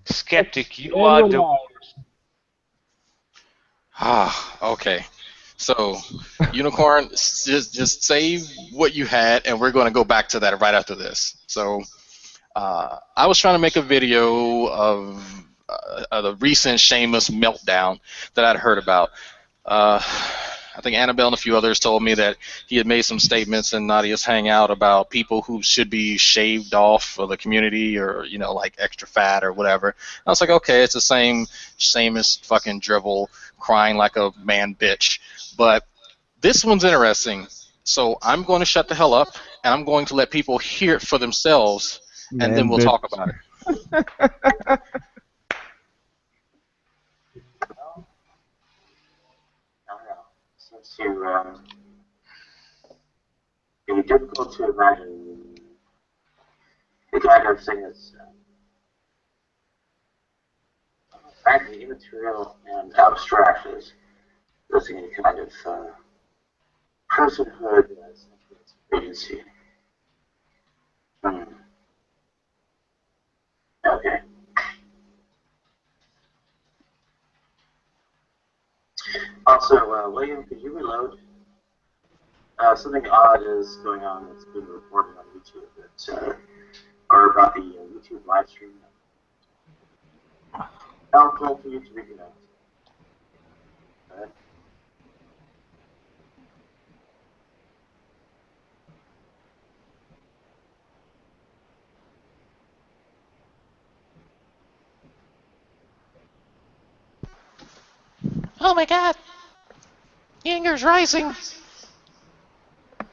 Skeptic, you And are your the wives. Okay. So, Unicorn, just save what you had, and we're going to go back to that right after this. So, I was trying to make a video of the recent Sheamus meltdown that I'd heard about. I think Annabelle and a few others told me that he had made some statements in Nadia's hangout about people who should be shaved off for the community, or like extra fat or whatever. I was like, okay, it's the same as fucking drivel, crying like a man bitch. But this one's interesting, so I'm going to shut the hell up, and I'm going to let people hear it for themselves, and then Man, we'll bitch. talk about it. I don't know. Seems to be difficult to imagine the kind of thing that's frankly immaterial and abstract as losing any kind of personhood as agency. Hmm. Okay. Also, William, could you reload? Something odd is going on that's being reported on YouTube or about the YouTube live stream. Helpful for you to reconnect. Alright. Oh my god, anger's rising.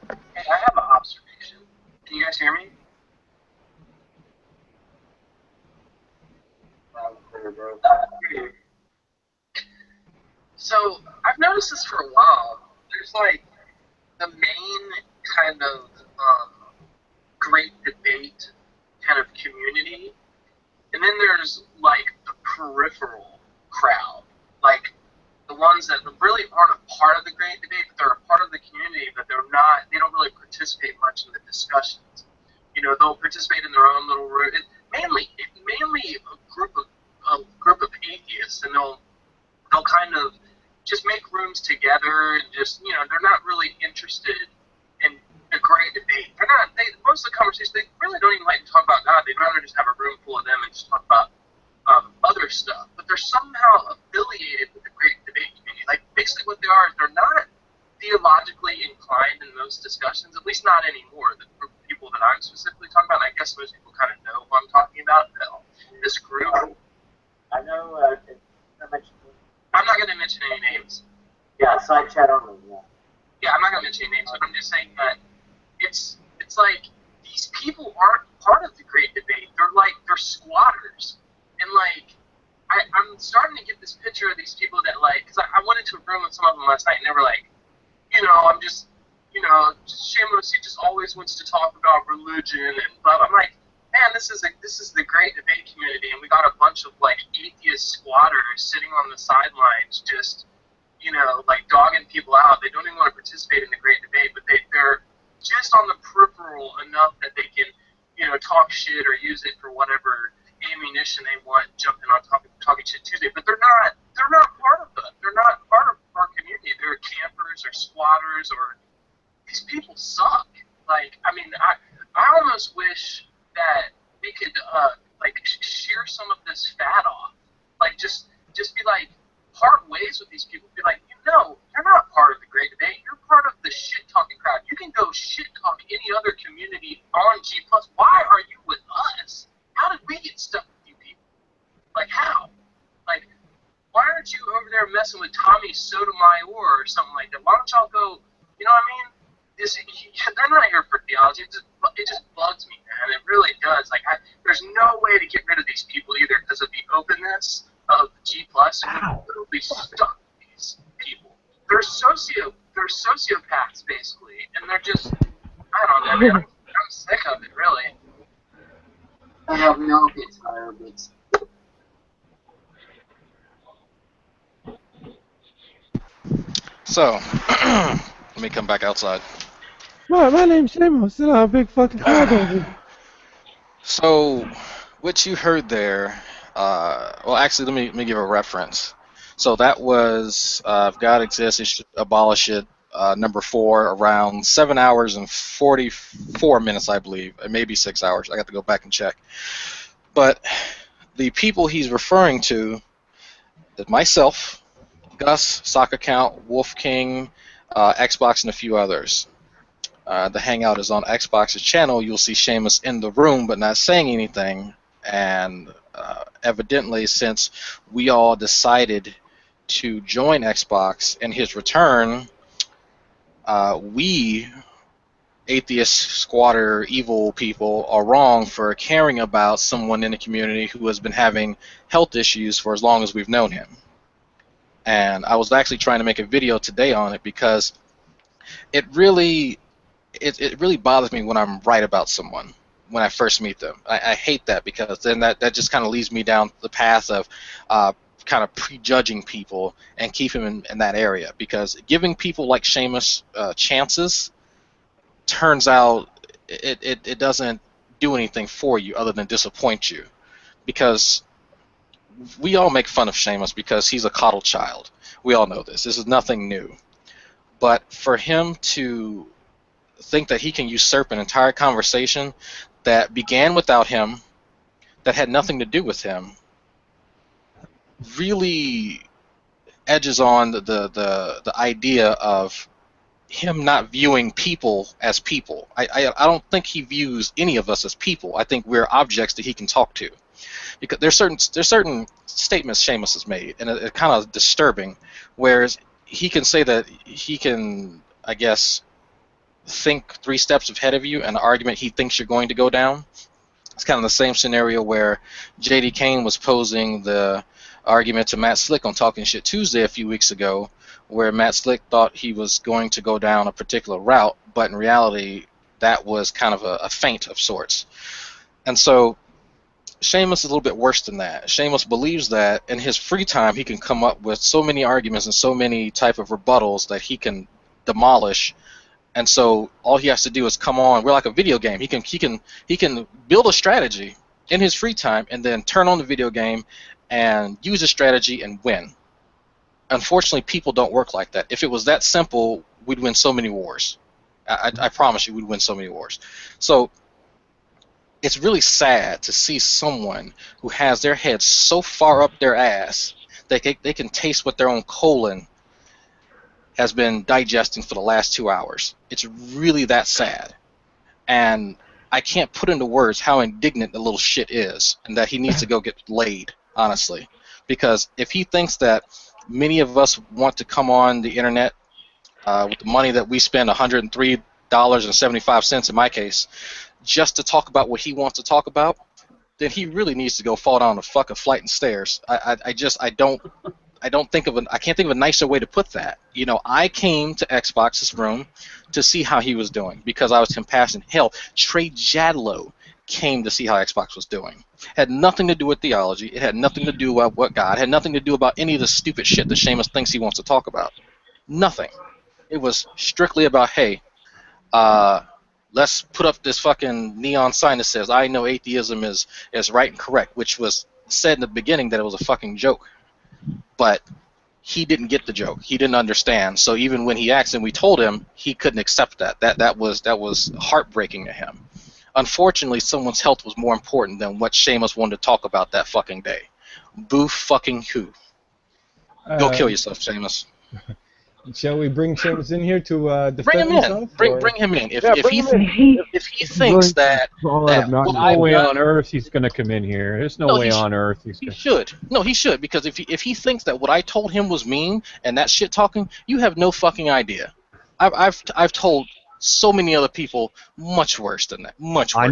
Hey, I have an observation. Can you guys hear me? So I've noticed this for a while. There's like the main kind of great debate kind of community, and then there's like the peripheral crowd, like the ones that really aren't a part of the great debate, but they're a part of the community, but they don't really participate much in the discussions. They'll participate in their own little room. Mainly a group of atheists, and they'll kind of just make rooms together, and just they're not really interested in a great debate. Most of the conversations, they really don't even like to talk about God. They'd rather just have a room full of them and just talk about other stuff. But they're somehow affiliated with the great debate community. Like basically what they are is they're not theologically inclined in most discussions, at least not anymore. The group of people that I'm specifically talking about, and I guess most people kind of know who I'm talking about. This group. I know. I'm not going to mention any names. Yeah, side chat only. Yeah. Yeah, I'm not going to mention any names, but I'm just saying that it's like these people aren't part of the great debate. They're squatters, and I'm starting to get this picture of these people that because I went into a room with some of them last night, and they were like, I'm just shameless. He just always wants to talk about religion and blah. I'm like, man, this is the great debate community, and we got a bunch of atheist squatters sitting on the sidelines, just dogging people out. They don't even want to participate in the great debate, but they're just on the peripheral enough that they can talk shit or use it for whatever ammunition they want, jumping on talking shit Tuesday. But they're not part of that. They're not part of our community. They're campers or squatters, or these people suck. I almost wish that we could shear some of this fat off. Just be part ways with these people. Be like, you're not part of the great debate. You're part of the shit talking crowd. You can go shit talk any other community on G plus. Why are you with us? How did we get stuck with you people? How? Why aren't you over there messing with Tommy Sotomayor or something like that? Why don't y'all go? You know what I mean? They're not here for theology. It just bugs me, man. It really does. There's no way to get rid of these people either because of the openness of G plus. We're literally stuck with these people. They're sociopaths basically, and they're just, I don't know, man. I'm sick of it, really. I have no bits, no bits. So, let me come back outside. My name's Shamo. Sit down, big fucking crowd over here. So, what you heard there, well, actually, let me give a reference. So that was if God exists, it should abolish it. Number 4, around 7 hours and 44 minutes, I believe. It may be 6 hours. I got to go back and check. But the people he's referring to is myself, Gus, Sock Account, Wolf King, Xbox, and a few others. The hangout is on Xbox's channel. You'll see Seamus in the room, but not saying anything. And evidently, since we all decided to join Xbox in his return, we atheist, squatter, evil people are wrong for caring about someone in the community who has been having health issues for as long as we've known him. And I was actually trying to make a video today on it because it really bothers me when I'm right about someone when I first meet them. I hate that because then that just kind of leads me down the path of kind of prejudging people and keep them in that area, because giving people like Seamus chances turns out it doesn't do anything for you other than disappoint you, because we all make fun of Seamus because he's a coddled child. We all know this. This is nothing new. But for him to think that he can usurp an entire conversation that began without him, that had nothing to do with him, really edges on the idea of him not viewing people as people. I don't think he views any of us as people. I think we're objects that he can talk to. Because there's certain statements Seamus has made, and it's kind of disturbing, whereas he can say that he can, I guess, think 3 steps ahead of you in an argument he thinks you're going to go down. It's kind of the same scenario where J.D. Kane was posing the argument to Matt Slick on Talking Shit Tuesday a few weeks ago, where Matt Slick thought he was going to go down a particular route, but in reality that was kind of a feint of sorts. And so Seamus is a little bit worse than that. Seamus believes that in his free time he can come up with so many arguments and so many type of rebuttals that he can demolish. And so all he has to do is come on. We're like a video game. He can build a strategy in his free time and then turn on the video game and use a strategy and win. Unfortunately, people don't work like that. If it was that simple, we'd win so many wars. I promise you, we'd win so many wars. So it's really sad to see someone who has their head so far up their ass that they can taste what their own colon has been digesting for the last 2 hours. It's really that sad. And I can't put into words how indignant the little shit is, and that he needs to go get laid, honestly. Because if he thinks that many of us want to come on the internet with the money that we spend, $103.75 in my case, just to talk about what he wants to talk about, then he really needs to go fall down a fucking flight of stairs. I can't think of a nicer way to put that. You know, I came to Xbox's room to see how he was doing because I was compassionate. Hell, Trey Jadlow came to see how Xbox was doing. It had nothing to do with theology. It had nothing to do with what God. It had nothing to do about any of the stupid shit that Seamus thinks he wants to talk about. Nothing. It was strictly about, hey, let's put up this fucking neon sign that says, I know atheism is right and correct, which was said in the beginning that it was a fucking joke. But he didn't get the joke. He didn't understand. So even when he asked and we told him, he couldn't accept that. That was heartbreaking to him. Unfortunately, someone's health was more important than what Seamus wanted to talk about that fucking day. Boo fucking who. Go kill yourself, Seamus. Shall we bring Seamus in here to defend himself? Bring him in. If he thinks that there's no way on earth he's going to come in here. There's no way on earth he's going to. He should. No, he should, because if he thinks that what I told him was mean and that shit talking, you have no fucking idea. I've told so many other people much worse than that. Much worse. I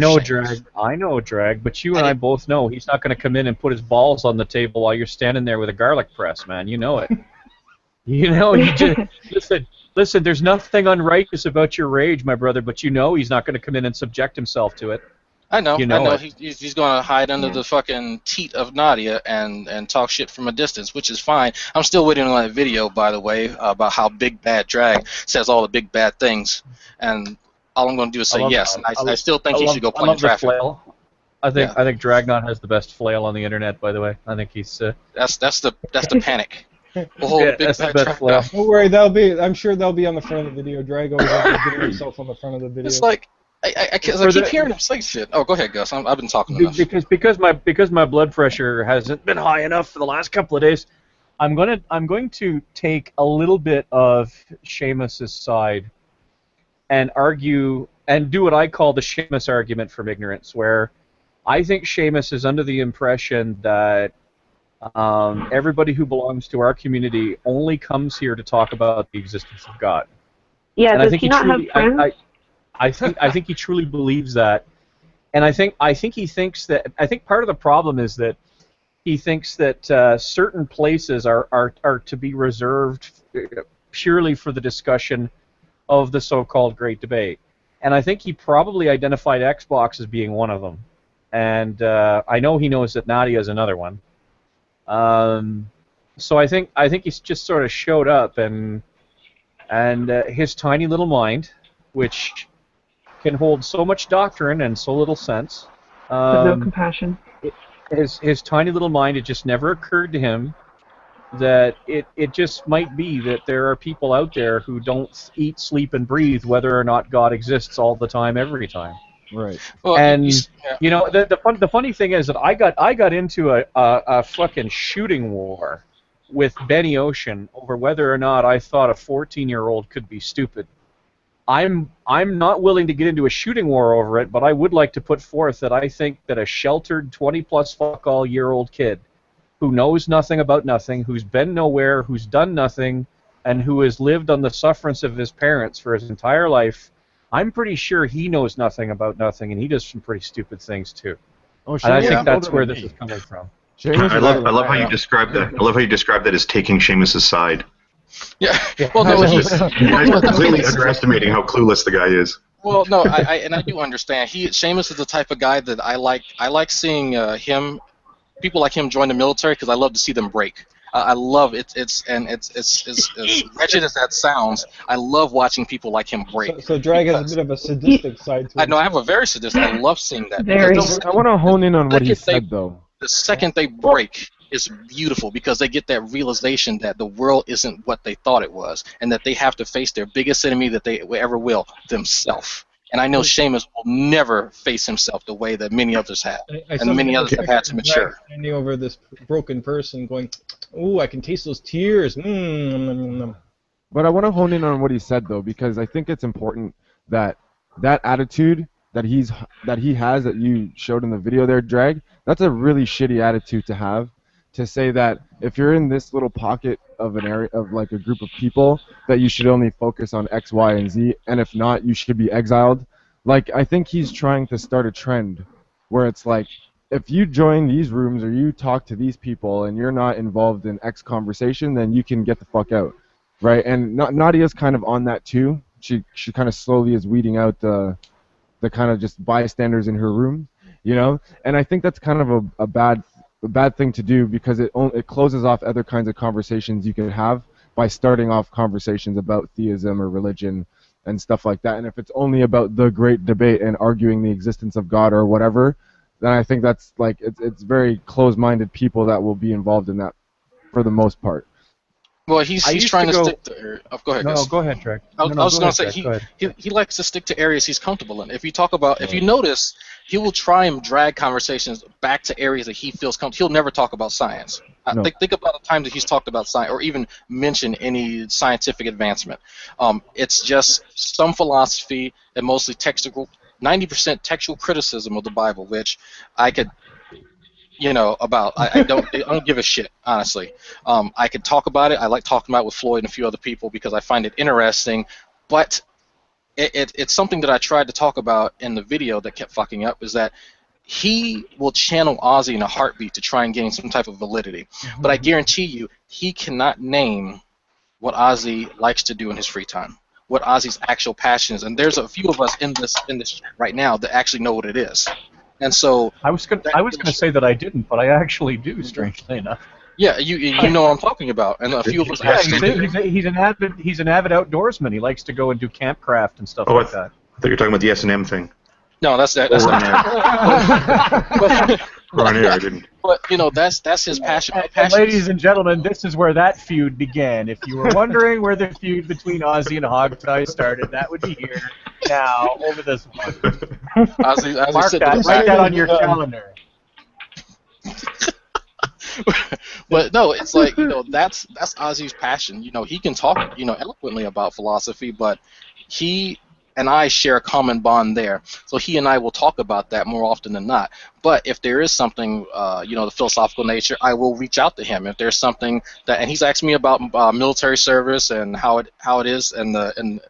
know, Drag, but you and I both know he's not going to come in and put his balls on the table while you're standing there with a garlic press, man. You know it. You know, you just listen. There's nothing unrighteous about your rage, my brother. But you know he's not going to come in and subject himself to it. I know. You know He's going to hide under the fucking teat of Nadia and talk shit from a distance, which is fine. I'm still waiting on that video, by the way, about how Big Bad Drag says all the big bad things, and all I'm going to do is say yes. And I still think he should go play in traffic. I think Dragnot has the best flail on the internet. By the way, I think he's. That's the panic. Oh, Yeah, the big that's the fat best flail. Dragnot. Don't worry, I'm sure they'll be on the front of the video. Drago is getting himself on the front of the video. It's like I keep hearing him say shit. Oh, go ahead, Gus. I've been talking enough. Because my blood pressure hasn't been high enough for the last couple of days. I'm going to take a little bit of Seamus's side and argue and do what I call the Seamus argument from ignorance, where I think Seamus is under the impression that everybody who belongs to our community only comes here to talk about the existence of God. Yeah, and does I think he not have friends? I think he truly believes that, and I think he thinks that. I think part of the problem is that he thinks that certain places are to be reserved purely for the discussion of the so-called Great Debate, and I think he probably identified Xbox as being one of them, and I know he knows that Nadia is another one. So I think he's just sort of showed up, and his tiny little mind, which can hold so much doctrine and so little sense. No compassion. His tiny little mind, it just never occurred to him that it just might be that there are people out there who don't eat, sleep, and breathe whether or not God exists all the time, every time. Right. Well, and you know, the funny thing is that I got into a fucking shooting war with Benny Ocean over whether or not I thought a 14-year-old could be stupid. I'm not willing to get into a shooting war over it, but I would like to put forth that I think that a sheltered 20-plus fuck-all-year-old kid who knows nothing about nothing, who's been nowhere, who's done nothing, and who has lived on the sufferance of his parents for his entire life, I'm pretty sure he knows nothing about nothing, and he does some pretty stupid things too. Oh, and I think that's where this is coming from. I love how you describe that. I love how you describe that as taking Seamus's side. Yeah. Well, no, you guys are completely underestimating how clueless the guy is. Well, no, I do understand. Seamus is the type of guy that I like. I like seeing people like him join the military because I love to see them break. I love it. It's as wretched as that sounds. I love watching people like him break. So Drag has a bit of a sadistic side to it. I know I have a very sadistic. I love seeing that. I want to hone in on what he said, though. The second they break is beautiful because they get that realization that the world isn't what they thought it was, and that they have to face their biggest enemy that they ever will, themselves. And I know Seamus will never face himself the way that many others have, and many others have had to mature. Standing over this broken person, going, "Ooh, I can taste those tears." But I want to hone in on what he said, though, because I think it's important that that attitude that he has that you showed in the video there, Drag, that's a really shitty attitude to have. To say that if you're in this little pocket of an area of like a group of people that you should only focus on X, Y, and Z, and if not, you should be exiled. Like, I think he's trying to start a trend where it's like, if you join these rooms or you talk to these people and you're not involved in X conversation, then you can get the fuck out, right? And Nadia's kind of on that too. She kind of slowly is weeding out the kind of just bystanders in her room, you know. And I think that's kind of a bad thing to do because it closes off other kinds of conversations you could have by starting off conversations about theism or religion and stuff like that. And if it's only about the great debate and arguing the existence of God or whatever, then I think that's like it's very closed-minded people that will be involved in that for the most part. Well, he's trying to stick to. Oh, go ahead. No, Gus. go ahead, Trek. I was going to say he likes to stick to areas he's comfortable in. If you talk about, if you notice, he will try and drag conversations back to areas that he feels comfortable. He'll never talk about science. No. Think about the time that he's talked about science or even mention any scientific advancement. It's just some philosophy and mostly textual, 90% textual criticism of the Bible, which I could. About I don't give a shit, honestly. I could talk about it. I like talking about it with Floyd and a few other people because I find it interesting, but it's something that I tried to talk about in the video that kept fucking up, is that he will channel Ozzy in a heartbeat to try and gain some type of validity. But I guarantee you, he cannot name what Ozzy likes to do in his free time, what Ozzy's actual passion is. And there's a few of us in this chat right now that actually know what it is. And so I was gonna say that I didn't, but I actually do, strangely enough. Yeah, you know what I'm talking about, and a few of us actually do. He's an avid outdoorsman. He likes to go and do campcraft and stuff like that. I thought you were talking about the S&M thing. No, that's that. That's Or but, on air, I didn't. but that's his passion. And ladies and gentlemen, this is where that feud began. If you were wondering where the feud between Ozzy and Hogtie started, that would be here now over this one. Ozzy Mark said that, write that on your calendar. But no, it's like, that's Ozzy's passion. He can talk, eloquently about philosophy, but he and I share a common bond there. So he and I will talk about that more often than not. But if there is something, the philosophical nature, I will reach out to him. If there's something and he's asked me about military service and how it is and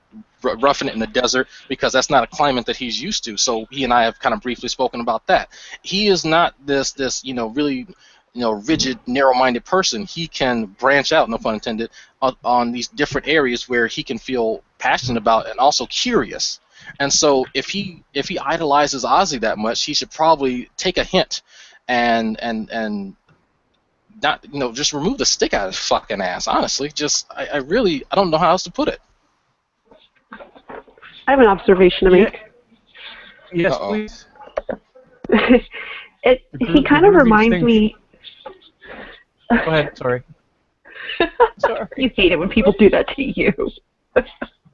roughing it in the desert, because that's not a climate that he's used to. So he and I have kind of briefly spoken about that. He is not this really rigid, narrow-minded person. He can branch out, no pun intended, on these different areas where he can feel passionate about and also curious. And so if he idolizes Ozzy that much, he should probably take a hint and not just remove the stick out of his fucking ass. Honestly, I don't know how else to put it. I have an observation to make. Yes, Uh-oh. please. He kind of reminds me. Go ahead. Sorry. Sorry. You hate it when people do that to you.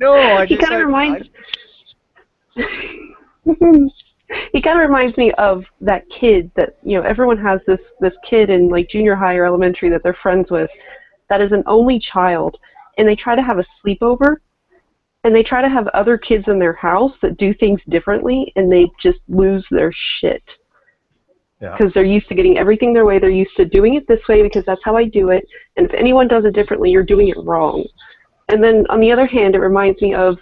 No, he kind of reminds. He kind of reminds me of that kid that everyone has this kid in like junior high or elementary that they're friends with, that is an only child, and they try to have a sleepover, and they try to have other kids in their house that do things differently, and they just lose their shit. Because they're used to getting everything their way. They're used to doing it this way because that's how I do it. And if anyone does it differently, you're doing it wrong. And then on the other hand, it reminds me of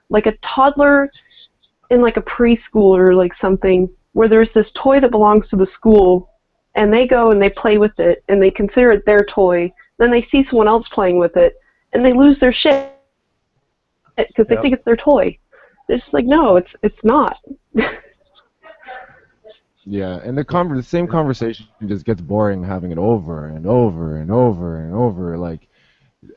like a toddler in like a preschool or like something where there's this toy that belongs to the school, and they go and they play with it and they consider it their toy. Then they see someone else playing with it and they lose their shit because they think it's their toy. It's just like, no, it's not. Yeah, and the same conversation just gets boring having it over and over and over and over, like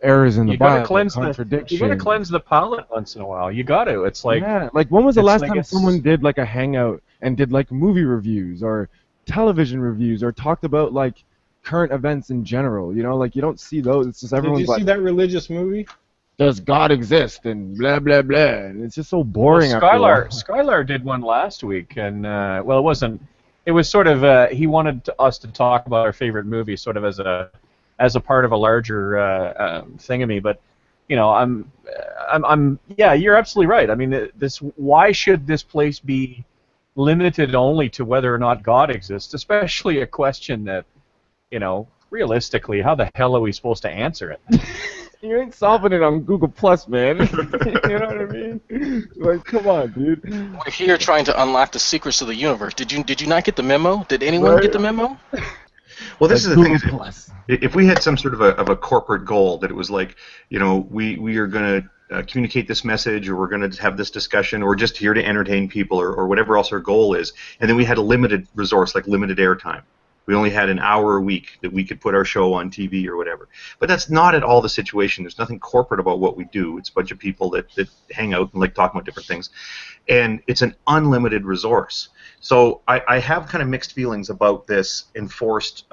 errors in the Bible, contradictions. You gotta cleanse the palate once in a while. You got to. It's like, yeah, like when was the last time someone did like a hangout and did like movie reviews or television reviews or talked about like current events in general? Like you don't see those. It's just everyone's Did you see that religious movie? Does God exist and blah blah blah, and it's just so boring. Well, Skylar did one last week, and well, it wasn't. It was sort of he wanted us to talk about our favorite movie, sort of as a part of a larger thingamy. But yeah, you're absolutely right. I mean, why should this place be limited only to whether or not God exists? Especially a question that, realistically, how the hell are we supposed to answer it? You ain't solving it on Google Plus, man. You know what I mean? Like, come on, dude. We're here trying to unlock the secrets of the universe. Did you not get the memo? Did anyone get the memo? Well, this is the thing. Plus. If we had some sort of a corporate goal that it was like, we are going to communicate this message, or we're going to have this discussion, or just here to entertain people, or whatever else our goal is, and then we had a limited resource, like limited airtime. We only had an hour a week that we could put our show on TV or whatever. But that's not at all the situation. There's nothing corporate about what we do. It's a bunch of people that hang out and like talking about different things. And it's an unlimited resource. So I have kind of mixed feelings about this enforced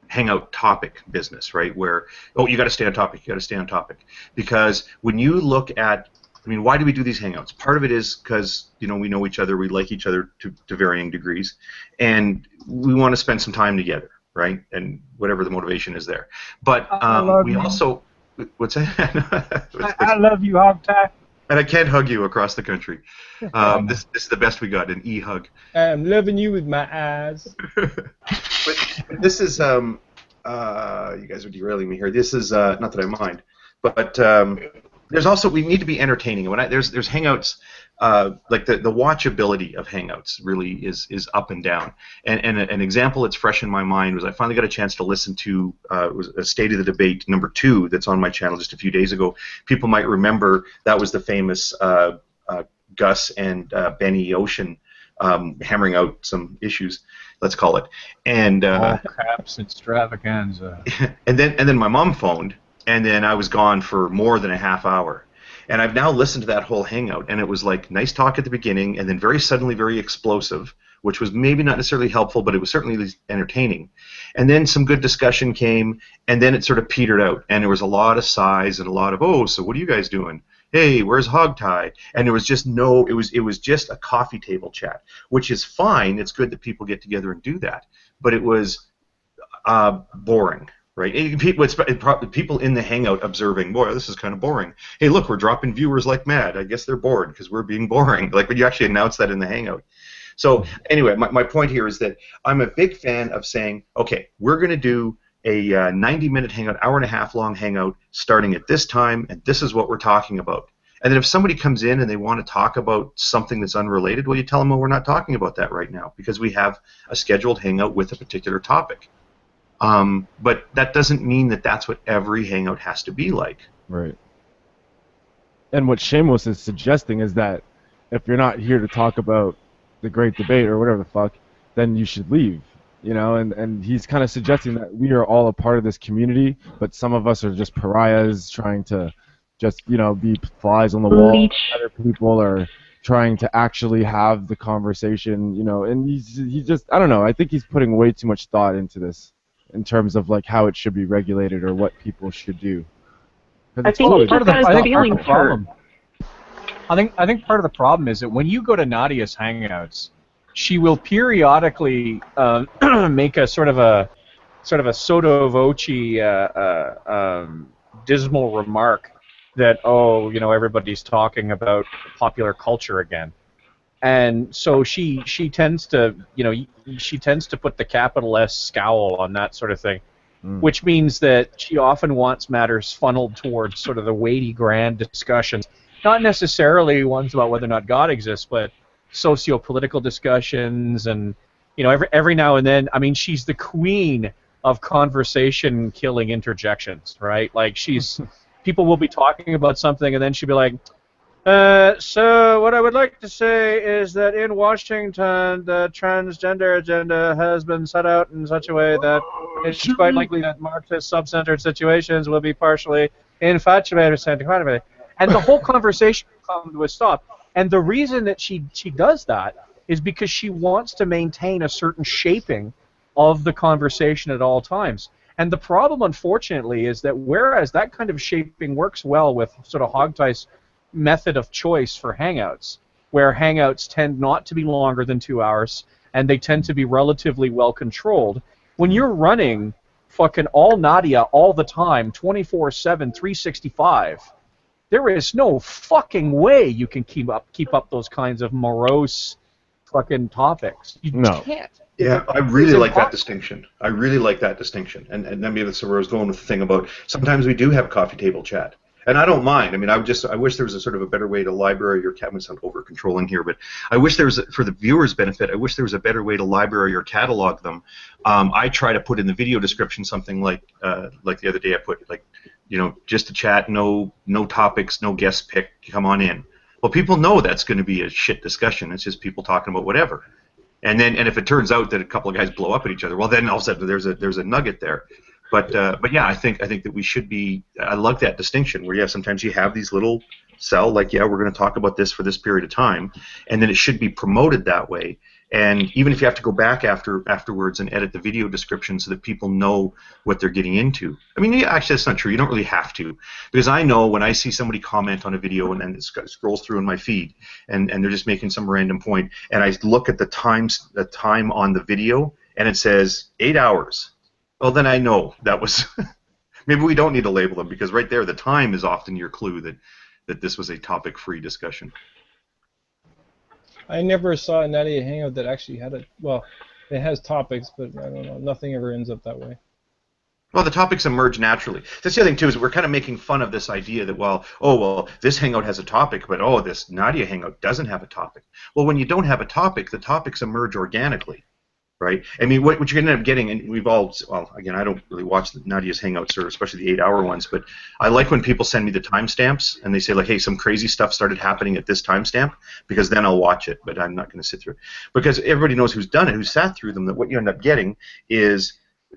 hangout topic business, right? Where, you got to stay on topic. You got to stay on topic. Because when you look at, why do we do these hangouts? Part of it is because, we know each other, we like each other to varying degrees, and we want to spend some time together, right? And whatever the motivation is there. But we also, what's that? I love you, Hogtie. And I can't hug you across the country. This is the best we got, an e-hug. I'm loving you with my eyes. But this is, you guys are derailing me here. This is, not that I mind, but there's also, we need to be entertaining. When there's hangouts, like the watchability of hangouts really is up and down. And an example that's fresh in my mind was I finally got a chance to listen to was a State of the Debate #2 that's on my channel just a few days ago. People might remember that was the famous Gus and Benny Ocean hammering out some issues, let's call it. And all caps extravaganza. and then my mom phoned. And then I was gone for more than a half hour. And I've now listened to that whole hangout, and it was like nice talk at the beginning, and then very suddenly very explosive, which was maybe not necessarily helpful, but it was certainly at least entertaining. And then some good discussion came, and then it sort of petered out, and there was a lot of sighs and a lot of, oh, so what are you guys doing? Hey, where's Hogtie? And there was just no, it was just a coffee table chat, which is fine. It's good that people get together and do that, but it was boring. Right, people in the hangout observing, boy, this is kind of boring. Hey, look, we're dropping viewers like mad. I guess they're bored because we're being boring. Like when you actually announce that in the hangout. So anyway, my point here is that I'm a big fan of saying, okay, we're going to do a 90-minute hangout, hour and a half long hangout, starting at this time, and this is what we're talking about. And then if somebody comes in and they want to talk about something that's unrelated, well, you tell them, well, we're not talking about that right now because we have a scheduled hangout with a particular topic. But that doesn't mean that that's what every hangout has to be like. Right. And what Shameless is suggesting is that if you're not here to talk about the great debate or whatever the fuck, then you should leave. You know, and he's kind of suggesting that we are all a part of this community, but some of us are just pariahs trying to just, you know, be flies on the wall. Other people are trying to actually have the conversation, you know, and he just, I don't know, I think he's putting way too much thought into this in terms of like how it should be regulated or what people should do. I think he's just got his feelings hurt. I think part of the problem is that when you go to Nadia's hangouts, she will periodically make a sort of a sotto voce dismal remark that, oh, you know, everybody's talking about popular culture again. And so she tends to, you know, she tends to put the capital S scowl on that sort of thing, which means that she often wants matters funneled towards sort of the weighty, grand discussions, not necessarily ones about whether or not God exists, but socio-political discussions, and, you know, every now and then, I mean, she's the queen of conversation-killing interjections, right? Like, people will be talking about something, and then she'll be like, so what I would like to say is that in Washington, the transgender agenda has been set out in such a way that it's quite likely that Marxist sub-centered situations will be partially infatuated with. And the whole conversation will come to a stop. And the reason that she does that is because she wants to maintain a certain shaping of the conversation at all times. And the problem, unfortunately, is that whereas that kind of shaping works well with sort of Hogtie's method of choice for hangouts, where hangouts tend not to be longer than 2 hours, and they tend to be relatively well controlled, when you're running fucking all Nadia all the time, 24/7, 365, there is no fucking way you can keep up those kinds of morose fucking topics. You can't. Yeah, I really like that distinction. I really like that distinction. And maybe that's where I was going with the thing about sometimes we do have coffee table chat. And I don't mind. I mean, I wish there was a sort of a better way to library your cat. It's not over-controlling here, but I wish there was, for the viewer's benefit, I wish there was a better way to library or catalog them. I try to put in the video description something like the other day I put, like, you know, just a chat, no topics, no guest pick, come on in. Well, people know that's going to be a shit discussion. It's just people talking about whatever. And if it turns out that a couple of guys blow up at each other, well, then all of a sudden there's a nugget there. But yeah, I think that we should be. I like that distinction where sometimes you have these little cell, like, we're going to talk about this for this period of time, and then it should be promoted that way. And even if you have to go back afterwards and edit the video description so that people know what they're getting into. I mean, actually, that's not true. You don't really have to, because I know when I see somebody comment on a video and then it scrolls through in my feed, and they're just making some random point, and I look at the time on the video, and it says 8 hours. Well, then I know that was. Maybe we don't need to label them, because right there, the time is often your clue that this was a topic-free discussion. I never saw a Nadia hangout that actually had it has topics, but I don't know, nothing ever ends up that way. Well, the topics emerge naturally. That's the other thing, too, is we're kind of making fun of this idea that, this hangout has a topic, but, this Nadia hangout doesn't have a topic. Well, when you don't have a topic, the topics emerge organically. Right? I mean, what you're going to end up getting, and we've all, again, I don't really watch the Nadia's hangouts, or especially the 8-hour ones, but I like when people send me the timestamps, and they say, like, hey, some crazy stuff started happening at this timestamp, because then I'll watch it, but I'm not going to sit through it. Because everybody knows who's done it, who's sat through them, that what you end up getting is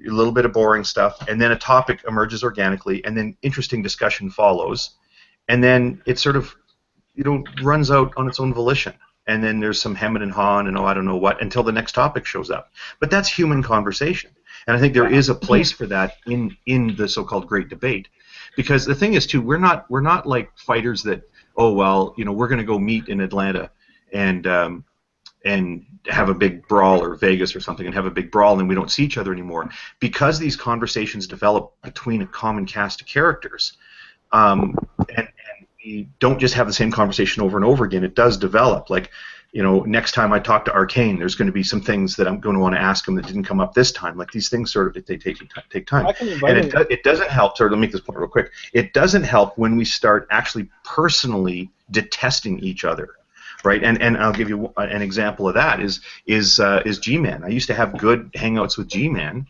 a little bit of boring stuff, and then a topic emerges organically, and then interesting discussion follows. and then it sort of runs out on its own volition. And then there's some hemming and hawing and I don't know what until the next topic shows up. But that's human conversation. And I think there is a place for that in the so-called great debate. Because the thing is, too, we're not like fighters that, we're going to go meet in Atlanta and have a big brawl, or Vegas or something, and have a big brawl, and we don't see each other anymore. Because these conversations develop between a common cast of characters, and we don't just have the same conversation over and over again. It does develop. Like, next time I talk to Arcane, there's going to be some things that I'm going to want to ask him that didn't come up this time. Like, these things sort of, they take time. And it doesn't help, sorry, let me make this point real quick. It doesn't help when we start actually personally detesting each other. Right, and I'll give you an example of that is G-Man. I used to have good hangouts with G-Man,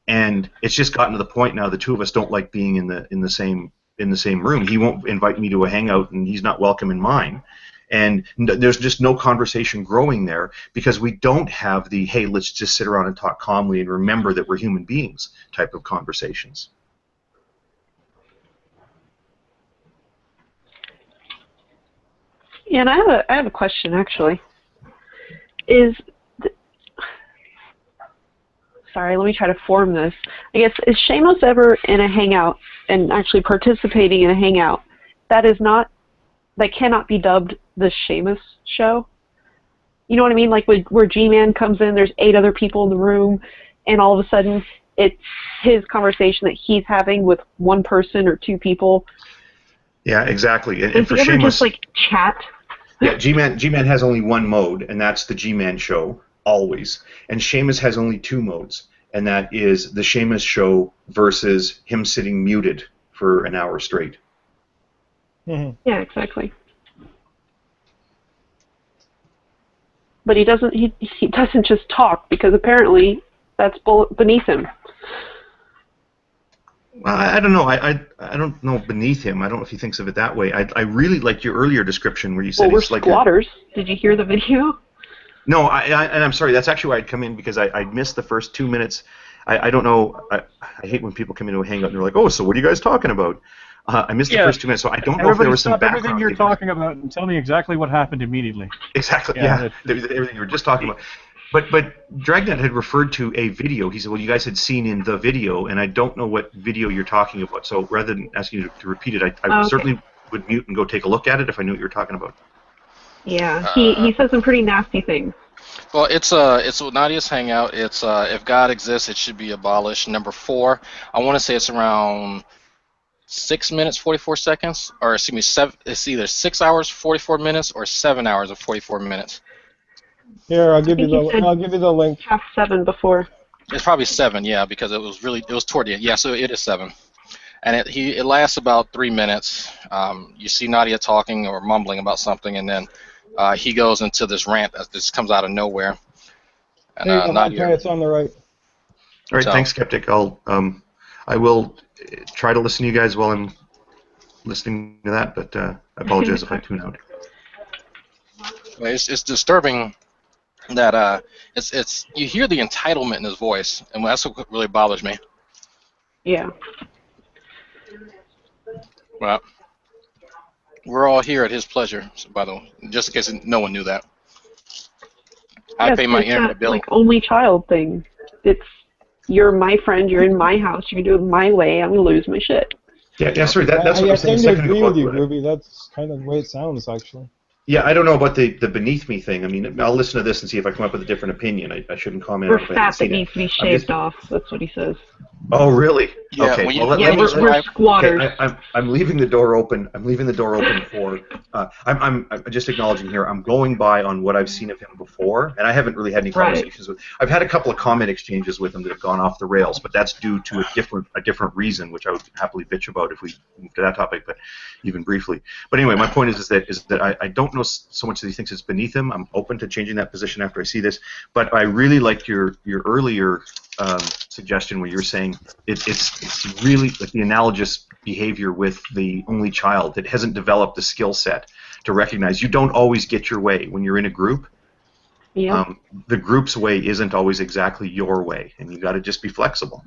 and it's just gotten to the point now the two of us don't like being in the same room. He won't invite me to a hangout, and he's not welcome in mine. And there's just no conversation growing there because we don't have the hey, let's just sit around and talk calmly and remember that we're human beings type of conversations. Yeah, and I have a question actually. Sorry, let me try to form this. I guess, is Seamus ever in a hangout and actually participating in a hangout that cannot be dubbed the Seamus show? You know what I mean? Like where G-Man comes in, there's 8 other people in the room, and all of a sudden it's his conversation that he's having with one person or 2 people. Yeah, exactly. And does for he ever Seamus, just like chat? Yeah, G-Man has only one mode, and that's the G-Man show, always. And Seamus has only 2 modes, and that is the Seamus show versus him sitting muted for an hour straight. Mm-hmm. Yeah, exactly. But he doesn't just talk, because apparently that's beneath him. Well, I don't know. I don't know beneath him. I don't know if he thinks of it that way. I really liked your earlier description where you said we're he's like squatters. Did you hear the video? No, and I'm sorry. That's actually why I'd come in, because I missed the first 2 minutes. I don't know. I hate when people come into a hangout and they're like, "Oh, so what are you guys talking about?" I missed the first 2 minutes, so I don't know if there was some background. Everything you're talking about and tell me exactly what happened immediately. Exactly. Yeah. Everything you were just talking about. But Dragnet had referred to a video. He said, well, you guys had seen in the video, and I don't know what video you're talking about. So rather than asking you to repeat it, I certainly would mute and go take a look at it if I knew what you were talking about. Yeah, he said some pretty nasty things. Well, it's Nadias hangout. It's if God exists, it should be abolished. Number 4, I want to say it's around 6 minutes 44 seconds, or excuse me, 7. It's either 6 hours 44 minutes or 7 hours and 44 minutes. Here, I'll give you the link. Half 7 before. It's probably 7, yeah, because it was toward the end. Yeah, so it is 7, and it lasts about 3 minutes. You see Nadia talking or mumbling about something, and then he goes into this rant that just comes out of nowhere. And Nadia, it's on the right. All right, thanks, Skeptic. I will try to listen to you guys while I'm listening to that, but I apologize if I tune out. It's disturbing that it's you hear the entitlement in his voice, and that's what really bothers me. Yeah. Well, we're all here at his pleasure, by the way, just in case no one knew that. I pay my internet bill. Like only child thing. It's you're my friend, you're in my house, you can do it my way, I'm gonna lose my shit. Yeah, sorry, that's what I was saying a second ago. I agree with you, Ruby. That's kind of the way it sounds, actually. Yeah, I don't know about the beneath me thing. I mean, I'll listen to this and see if I come up with a different opinion. I shouldn't comment on it. We're fat that needs to be shaved off. That's what he says. Oh, really? Yeah, okay. We're squatters. Okay, I'm leaving the door open. I'm leaving the door open for. I'm just acknowledging here. I'm going by on what I've seen of him before, and I haven't really had any conversations with. I've had a couple of comment exchanges with him that have gone off the rails, but that's due to a different reason, which I would happily bitch about if we move to that topic, but even briefly. But anyway, my point is that I don't know so much that he thinks it's beneath him. I'm open to changing that position after I see this, but I really liked your earlier suggestion where you're saying it's really like the analogous behavior with the only child that hasn't developed the skill set to recognize you don't always get your way when you're in a group. Yeah. The group's way isn't always exactly your way, and you got to just be flexible.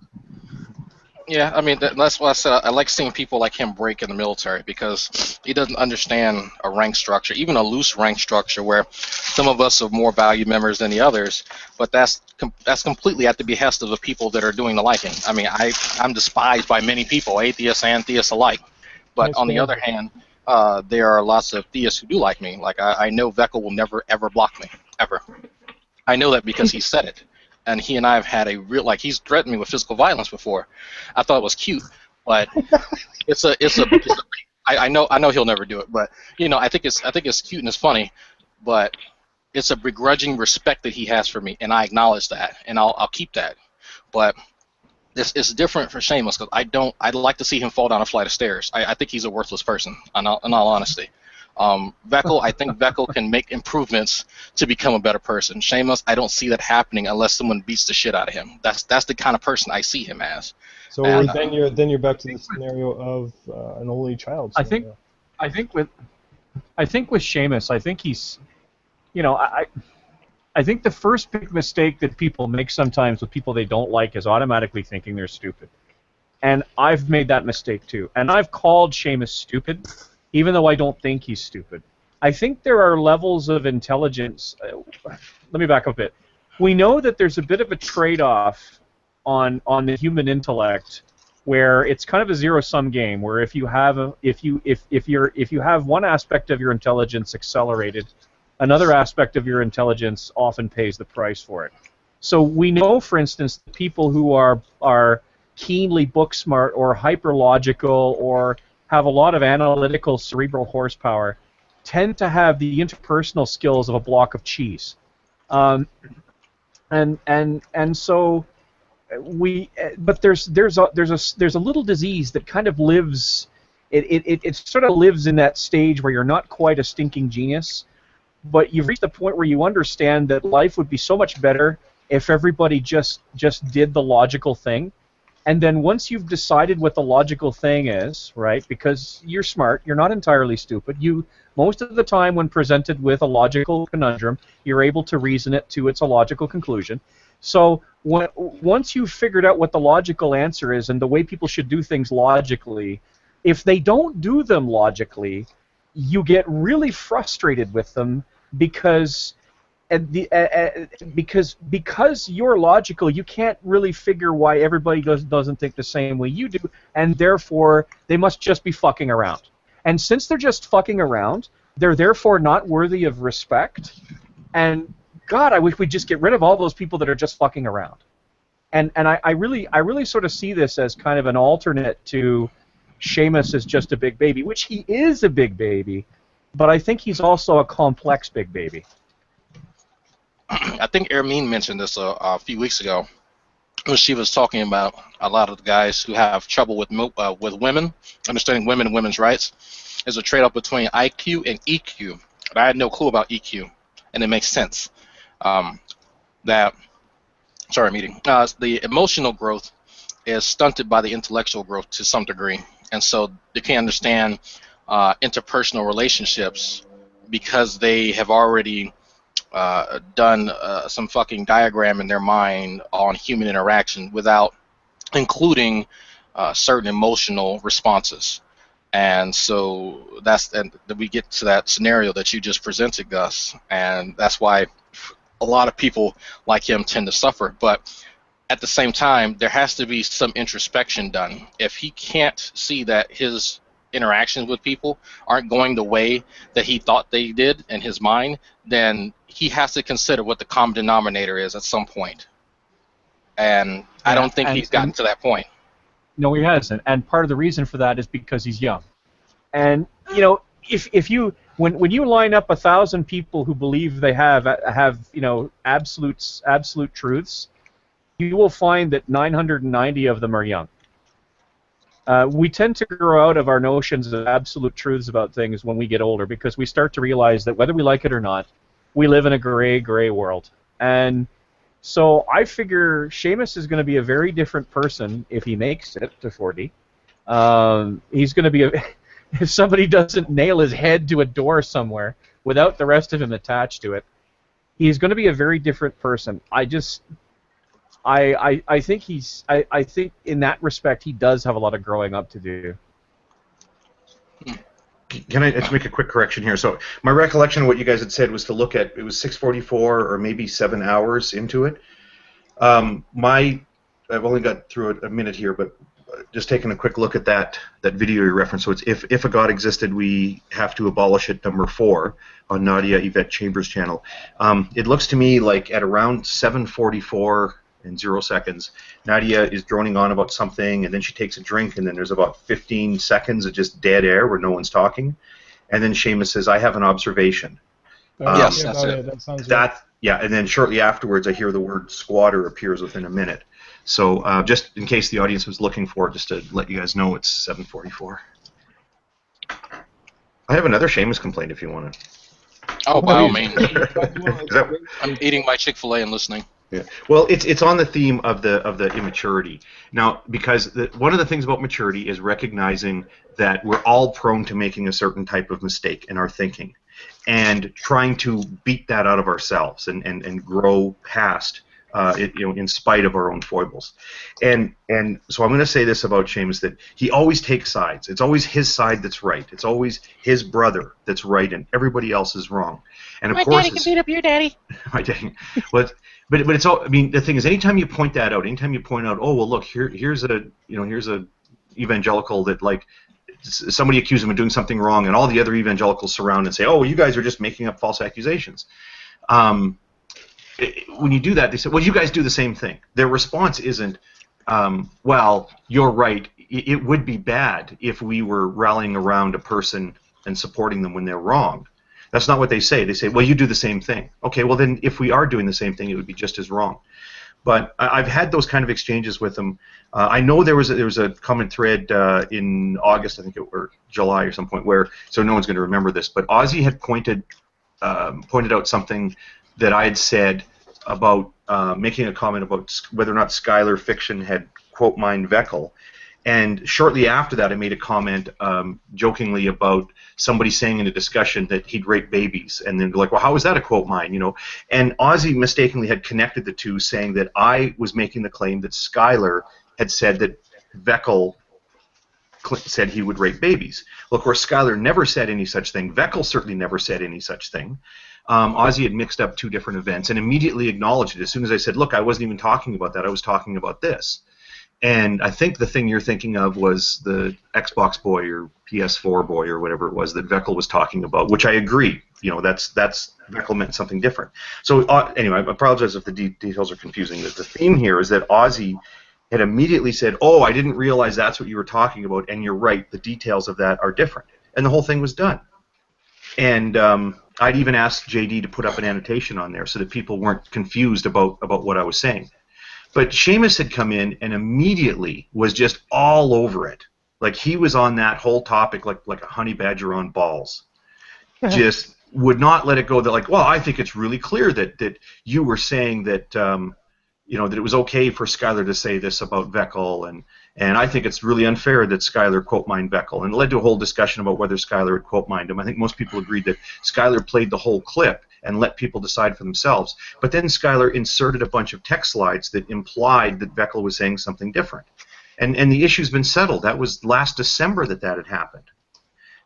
Yeah, I mean that's why I said I like seeing people like him break in the military because he doesn't understand a rank structure, even a loose rank structure where some of us are more valued members than the others. But that's completely at the behest of the people that are doing the liking. I mean, I'm despised by many people, atheists and theists alike. But Nice on the man. other hand, there are lots of theists who do like me. Like I know Veckel will never ever block me ever. I know that because he said it. And he and I have had a real, like, he's threatened me with physical violence before. I thought it was cute, but I know he'll never do it, but you know, I think it's cute and it's funny, but it's a begrudging respect that he has for me, and I acknowledge that, and I'll keep that. But this is different for Seamus because I'd like to see him fall down a flight of stairs. I think he's a worthless person, in all honesty. Veckel, I think Veckel can make improvements to become a better person. Seamus, I don't see that happening unless someone beats the shit out of him. That's the kind of person I see him as. So And, then you're back to the scenario of an only child. I think with Seamus, I think he's, you know, I think the first big mistake that people make sometimes with people they don't like is automatically thinking they're stupid. And I've made that mistake too. And I've called Seamus stupid, even though I don't think he's stupid. I think there are levels of intelligence. Let me back up a bit. We know that there's a bit of a trade-off on the human intellect, where it's kind of a zero-sum game. Where if you have one aspect of your intelligence accelerated, another aspect of your intelligence often pays the price for it. So we know, for instance, that people who are keenly book smart or hyper logical or have a lot of analytical cerebral horsepower tend to have the interpersonal skills of a block of cheese, and so but there's a little disease that kind of lives. It sort of lives in that stage where you're not quite a stinking genius, but you've reached the point where you understand that life would be so much better if everybody just did the logical thing. And then once you've decided what the logical thing is, right, because you're smart, you're not entirely stupid, most of the time when presented with a logical conundrum, you're able to reason it to its logical conclusion. So once you've figured out what the logical answer is and the way people should do things logically, if they don't do them logically, you get really frustrated with them because you're logical, you can't really figure why everybody doesn't think the same way you do, and therefore they must just be fucking around. And since they're just fucking around, they're therefore not worthy of respect. And God, I wish we'd just get rid of all those people that are just fucking around. And I really sort of see this as kind of an alternate to Seamus is just a big baby, which he is a big baby, but I think he's also a complex big baby. I think Ermine mentioned this a few weeks ago when she was talking about a lot of the guys who have trouble with women, understanding women and women's rights. There's a trade-off between IQ and EQ. But I had no clue about EQ, and it makes sense. The emotional growth is stunted by the intellectual growth to some degree, and so they can't understand interpersonal relationships because they have already done some fucking diagram in their mind on human interaction without including certain emotional responses. And so we get to that scenario that you just presented, Gus, and that's why a lot of people like him tend to suffer. But at the same time, there has to be some introspection done. If he can't see that his interactions with people aren't going the way that he thought they did in his mind, then he has to consider what the common denominator is at some point. And I don't think he's gotten to that point. No, he hasn't. And part of the reason for that is because he's young. And you know, if you when you line up 1,000 people who believe they have absolute truths, you will find that 990 of them are young. We tend to grow out of our notions of absolute truths about things when we get older because we start to realize that whether we like it or not, we live in a gray world. And so I figure Seamus is going to be a very different person if he makes it to 40. He's going to be if somebody doesn't nail his head to a door somewhere without the rest of him attached to it, he's going to be a very different person. I think I think in that respect he does have a lot of growing up to do. Can I just make a quick correction here? So my recollection of what you guys had said was to look at, it was 6:44 or maybe 7 hours into it. I've only got through it a minute here, but just taking a quick look at that video you referenced. So it's if a God existed, we have to abolish it. Number 4 on Nadia Yvette Chambers' channel. It looks to me like at around 7:44 and 0 seconds, Nadia is droning on about something, and then she takes a drink, and then there's about 15 seconds of just dead air where no one's talking, and then Seamus says, "I have an observation." Yes, that's it. That sounds right. Yeah, and then shortly afterwards, I hear the word squatter appears within a minute. So just in case the audience was looking for it, just to let you guys know, it's 7:44. I have another Seamus complaint if you want it. Oh, by all means. I'm eating my Chick-fil-A and listening. Yeah. Well, it's on the theme of the immaturity. Now, because one of the things about maturity is recognizing that we're all prone to making a certain type of mistake in our thinking, and trying to beat that out of ourselves and grow past it, in spite of our own foibles. And so I'm going to say this about Seamus, that he always takes sides. It's always his side that's right. It's always his brother that's right, and everybody else is wrong. And of course, my daddy can beat up your daddy. My daddy. But it's all. I mean, the thing is, anytime you point that out, anytime you point out, oh well, look, here's a evangelical that, like, somebody accused him of doing something wrong, and all the other evangelicals surround and say, oh, well, you guys are just making up false accusations. When you do that, they say, well, you guys do the same thing. Their response isn't, well, you're right. It would be bad if we were rallying around a person and supporting them when they're wrong. That's not what they say. They say, well, you do the same thing. Okay, well, then if we are doing the same thing, it would be just as wrong. But I've had those kind of exchanges with them. I know there was a comment thread in August, I think, or July or some point, where, so no one's going to remember this, but Ozzy had pointed out something that I had said about making a comment about whether or not Schuyler Fiction had quote mined Veckel. And shortly after that, I made a comment jokingly about somebody saying in a discussion that he'd rape babies, and then like, well, how is that a quote mine, And Ozzy mistakenly had connected the two, saying that I was making the claim that Schuyler had said that Veckel said he would rape babies. Well, of course, Schuyler never said any such thing. Veckel certainly never said any such thing. Ozzy had mixed up two different events and immediately acknowledged it. As soon as I said, look, I wasn't even talking about that. I was talking about this. And I think the thing you're thinking of was the Xbox boy or PS4 boy or whatever it was that Veckel was talking about, which I agree. That's Veckel meant something different. So anyway, I apologize if the details are confusing. The theme here is that Ozzy had immediately said, oh, I didn't realize that's what you were talking about, and you're right, the details of that are different. And the whole thing was done. And I'd even asked JD to put up an annotation on there so that people weren't confused about what I was saying. But Seamus had come in and immediately was just all over it. Like he was on that whole topic like a honey badger on balls. Just would not let it go. That like, well, I think it's really clear that you were saying that that it was okay for Schuyler to say this about Veckel, and I think it's really unfair that Schuyler quote mined Veckel. And it led to a whole discussion about whether Schuyler had quote mined him. I think most people agreed that Schuyler played the whole clip and let people decide for themselves. But then Schuyler inserted a bunch of text slides that implied that Veckel was saying something different. And the issue's been settled. That was last December that had happened.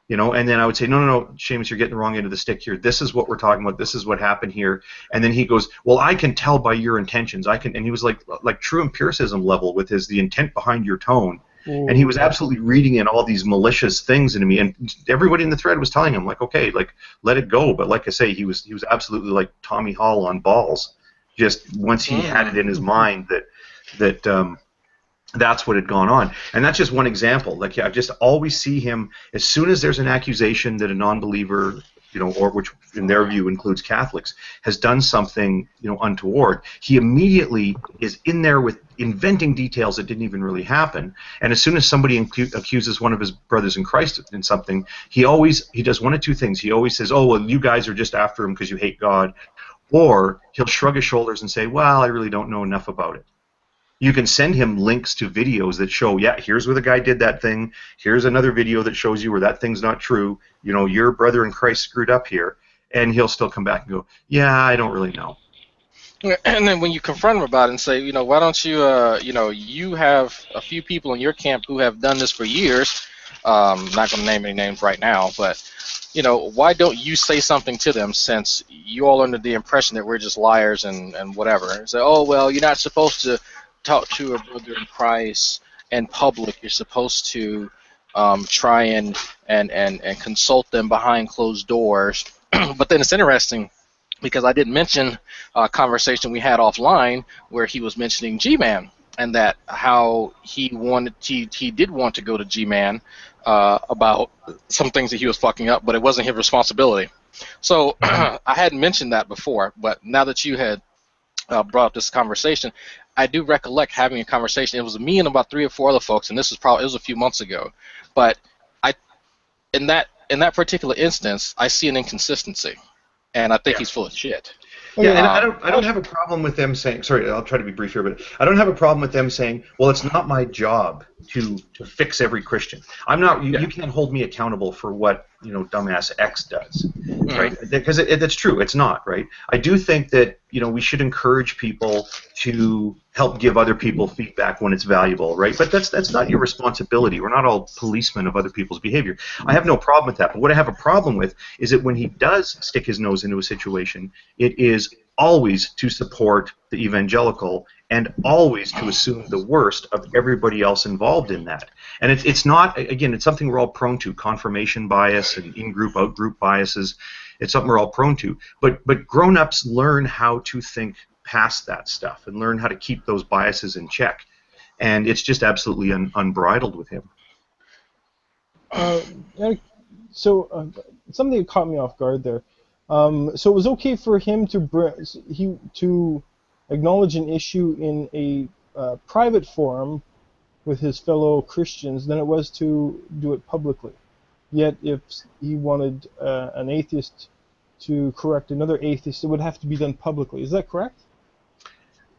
And then I would say, no, Seamus, you're getting the wrong end of the stick here. This is what we're talking about. This is what happened here. And then he goes, well, I can tell by your intentions. And he was like true empiricism level with the intent behind your tone. Ooh. And he was absolutely reading in all these malicious things into me. And everybody in the thread was telling him, like, okay, like, let it go. But like I say, he was absolutely like Tommy Hall on balls. Just once he had it in his mind that that's what had gone on. And that's just one example. Like, I just always see him, as soon as there's an accusation that a non-believer, or which in their view includes Catholics, has done something, untoward, he immediately is in there with inventing details that didn't even really happen. And as soon as somebody accuses one of his brothers in Christ in something, he does one of two things. He always says, oh, well, you guys are just after him because you hate God. Or he'll shrug his shoulders and say, well, I really don't know enough about it. You can send him links to videos that show, yeah, here's where the guy did that thing. Here's another video that shows you where that thing's not true. Your brother in Christ screwed up here. And he'll still come back and go, yeah, I don't really know. And then when you confront him about it and say, why don't you, you have a few people in your camp who have done this for years. Not going to name any names right now, but why don't you say something to them, since you all under the impression that we're just liars and whatever. And say, oh, well, you're not supposed to talk to a brother in Christ in public. You're supposed to try and consult them behind closed doors. But then it's interesting, because I didn't mention a conversation we had offline where he was mentioning G-Man, and that how he did want to go to G-Man about some things that he was fucking up, but it wasn't his responsibility. So I hadn't mentioned that before, but now that you had brought up this conversation, I do recollect having a conversation. It was me and about 3 or 4 other folks, and it was a few months ago. But in that particular instance, I see an inconsistency, and I think he's full of shit. Yeah, and I don't have a problem with them saying. Sorry, I'll try to be brief here, but I don't have a problem with them saying, "Well, it's not my job to fix every Christian. I'm not. You can't hold me accountable for what dumbass X does, right? Because that's true. It's not, right? I do think that we should encourage people to help give other people feedback when it's valuable, right? But that's not your responsibility. We're not all policemen of other people's behavior. I have no problem with that. But what I have a problem with is that when he does stick his nose into a situation, it is always to support the evangelical and always to assume the worst of everybody else involved in that. And it's not, again, it's something we're all prone to, confirmation bias and in-group, out-group biases. It's something we're all prone to. But grown-ups learn how to think past that stuff and learn how to keep those biases in check. And it's just absolutely unbridled with him. So something that caught me off guard there. So it was okay for him to acknowledge an issue in a private forum with his fellow Christians than it was to do it publicly. Yet if he wanted an atheist to correct another atheist, it would have to be done publicly. Is that correct?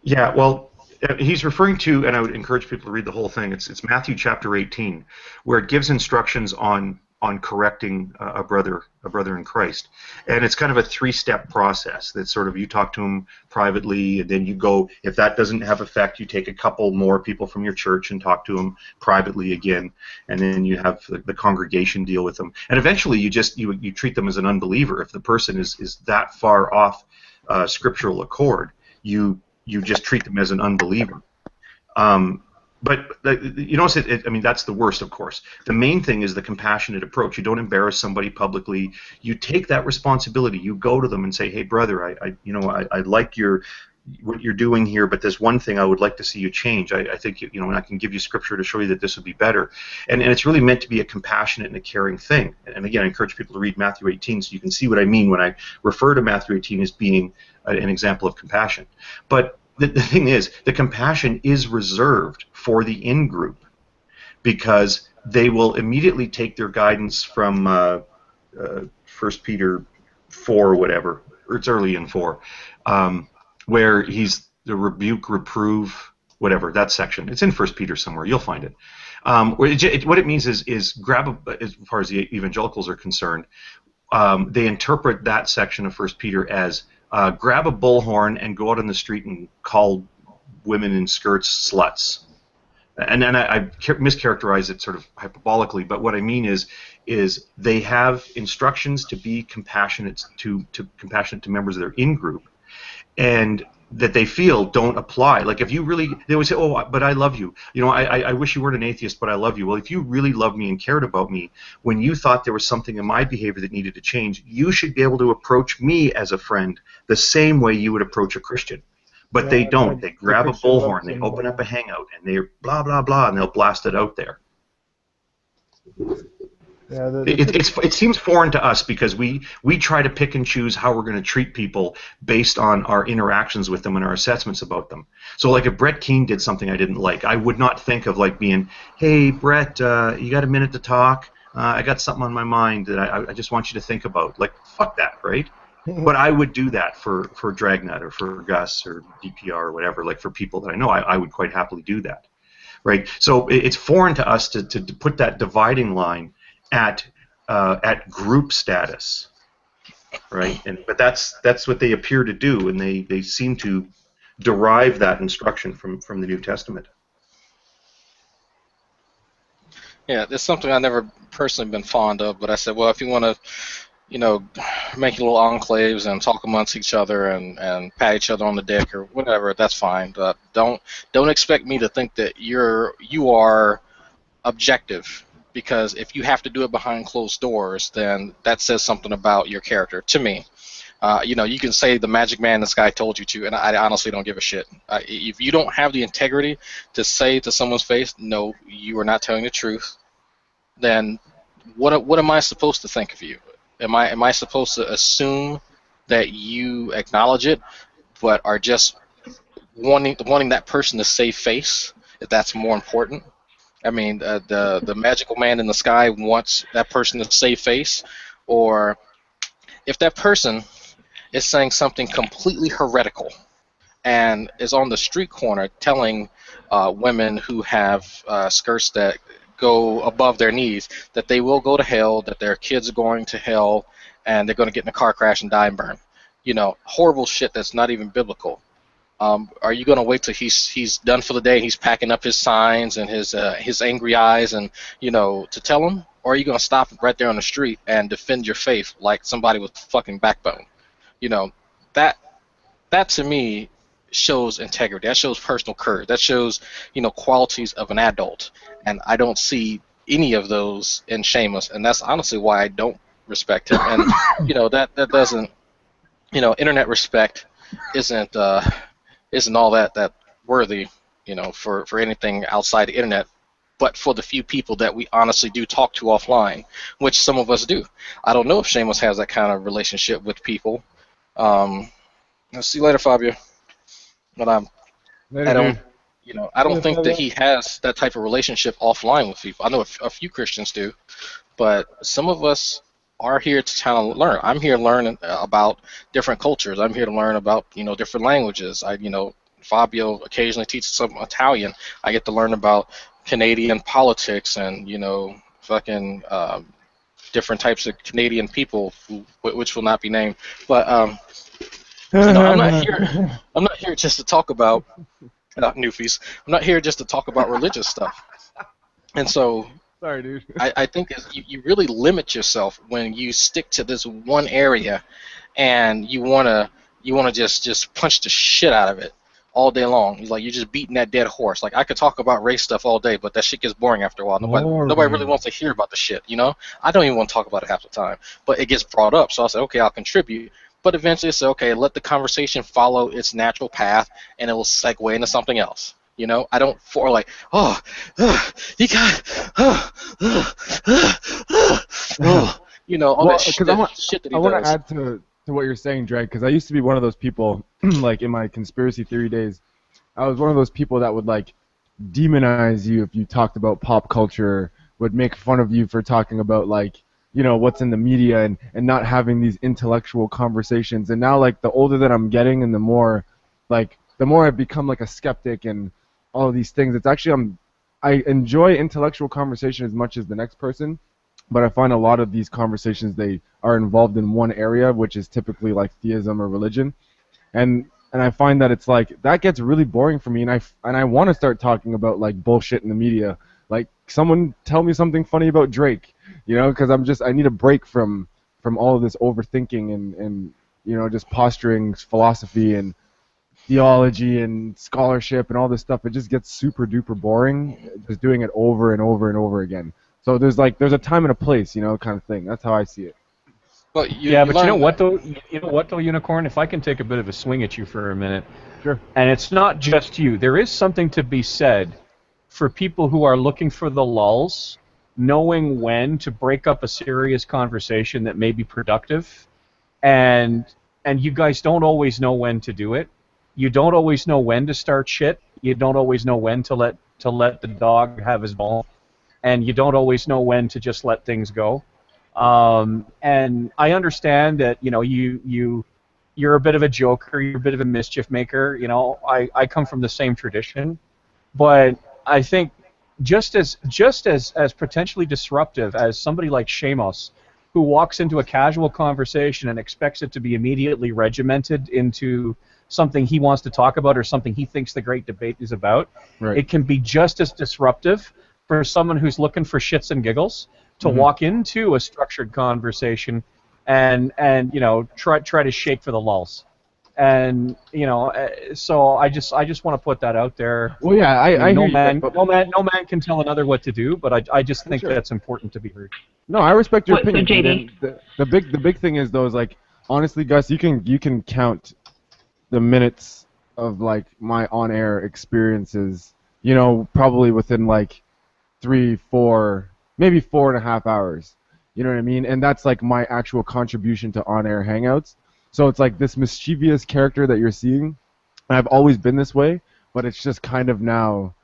Yeah, well, he's referring to, and I would encourage people to read the whole thing, it's Matthew chapter 18, where it gives instructions on correcting a brother in Christ. And it's kind of a 3-step process that sort of you talk to him privately, and then you go, if that doesn't have effect, you take a couple more people from your church and talk to them privately again, and then you have the congregation deal with them. And eventually you treat them as an unbeliever. If the person is that far off scriptural accord, you just treat them as an unbeliever. But you notice I mean, that's the worst, of course. The main thing is the compassionate approach. You don't embarrass somebody publicly. You take that responsibility. You go to them and say, "Hey, brother, I like what you're doing here, but there's one thing I would like to see you change. I think and I can give you scripture to show you that this would be better." And it's really meant to be a compassionate and a caring thing. And again, I encourage people to read Matthew 18 so you can see what I mean when I refer to Matthew 18 as being an example of compassion. But the thing is, the compassion is reserved for the in-group because they will immediately take their guidance from 1 Peter 4 or whatever, or it's early in 4, where he's the rebuke, reprove, whatever, that section. It's in 1 Peter somewhere. You'll find it. What it means is grab, as far as the evangelicals are concerned, they interpret that section of 1 Peter as grab a bullhorn and go out on the street and call women in skirts sluts. And then I mischaracterize it sort of hyperbolically, but what I mean is they have instructions to be compassionate to members of their in-group, and that they feel don't apply. Like if you really, they would say, "Oh, but I love you. I wish you weren't an atheist, but I love you." Well, if you really loved me and cared about me, when you thought there was something in my behavior that needed to change, you should be able to approach me as a friend the same way you would approach a Christian. But they don't. They grab a bullhorn, they open up a hangout, and they're blah, blah, blah, and they'll blast it out there. Yeah, it seems foreign to us because we try to pick and choose how we're going to treat people based on our interactions with them and our assessments about them. So like if Brett Keane did something I didn't like, I would not think of like being, "Hey Brett, you got a minute to talk? I got something on my mind that I just want you to think about." Like, fuck that, right? But I would do that for Dragnet or for Gus or DPR or whatever, like for people that I know, I would quite happily do that, right? So it's foreign to us to put that dividing line at group status. right? But that's what they appear to do, and they seem to derive that instruction from the New Testament. Yeah, it's something I've never personally been fond of, but I said, well, if you want to, make little enclaves and talk amongst each other and pat each other on the dick or whatever, that's fine. But don't expect me to think that you are objective, because if you have to do it behind closed doors, then that says something about your character to me. You can say the magic man in the sky told you to, and I honestly don't give a shit. If you don't have the integrity to say to someone's face, no, you are not telling the truth, then what am I supposed to think of you? Am I supposed to assume that you acknowledge it, but are just wanting that person to save face? If that's more important. I mean, the magical man in the sky wants that person to save face, or if that person is saying something completely heretical and is on the street corner telling women who have skirts that go above their knees that they will go to hell, that their kids are going to hell, and they're going to get in a car crash and die and burn. Horrible shit that's not even biblical. Are you going to wait till he's done for the day, he's packing up his signs and his angry eyes and to tell him, or are you going to stop right there on the street and defend your faith like somebody with fucking backbone? That to me shows integrity. That shows personal courage. That shows qualities of an adult, and I don't see any of those in Sheamus, and that's honestly why I don't respect him. And that doesn't internet respect isn't all that worthy for anything outside the internet, but for the few people that we honestly do talk to offline, which some of us do. I don't know if Sheamus has that kind of relationship with people. I'll see you later, Fabio. But Later, I don't, dude. I don't think that he has that type of relationship offline with people. I know a few Christians do, but some of us are here to kind of learn. I'm here learning about different cultures. I'm here to learn about different languages. Fabio occasionally teaches some Italian. I get to learn about Canadian politics and fucking different types of Canadian people, which will not be named. But I'm not here just to talk about newfies. I'm not here just to talk about religious stuff. And so, sorry, dude. I think you really limit yourself when you stick to this one area, and you wanna just punch the shit out of it all day long. You're just beating that dead horse. Like, I could talk about race stuff all day, but that shit gets boring after a while. Nobody really wants to hear about the shit. I don't even want to talk about it half the time, but it gets brought up. So I say, okay, I'll contribute. But eventually, it's okay. Let the conversation follow its natural path, and it will segue into something else. I don't you got all that shit that he does. I want to add to what you're saying, Drake, because I used to be one of those people, like in my conspiracy theory days, I was one of those people that would like demonize you if you talked about pop culture, would make fun of you for talking about like what's in the media and not having these intellectual conversations. And now, like, the older that I'm getting and the more I've become like a skeptic and all of these things, it's actually I enjoy intellectual conversation as much as the next person, but I find a lot of these conversations, they are involved in one area, which is typically like theism or religion, and I find that it's like that gets really boring for me, and I want to start talking about like bullshit in the media. Like, someone tell me something funny about Drake, because I need a break from all of this overthinking and just posturing philosophy and theology and scholarship and all this stuff. It just gets super duper boring just doing it over and over and over again. So there's a time and a place, kind of thing. That's how I see it. Well, but you know what though, Unicorn? If I can take a bit of a swing at you for a minute. Sure. And it's not just you. There is something to be said for people who are looking for the lulls, knowing when to break up a serious conversation that may be productive, and you guys don't always know when to do it. You don't always know when to start shit. You don't always know when to let the dog have his ball, and you don't always know when to just let things go. And I understand that you're a bit of a joker, you're a bit of a mischief maker. I come from the same tradition, but I think just as potentially disruptive as somebody like Sheamus, who walks into a casual conversation and expects it to be immediately regimented into something he wants to talk about or something he thinks the great debate is about. Right. It can be just as disruptive for someone who's looking for shits and giggles to walk into a structured conversation and try to shake for the lulls. And so I just want to put that out there. Well, yeah, I no hear man, you, but no man can tell another what to do. But I just think that's important to be heard. no, I respect your What, so opinion. JD? The big thing is though is like honestly, Gus, you can count the minutes of like my on-air experiences. Probably within like 3, 4, maybe 4.5 hours. You know what I mean? And that's like my actual contribution to on-air hangouts. So it's like this mischievous character that you're seeing. I've always been this way, but it's just kind of now,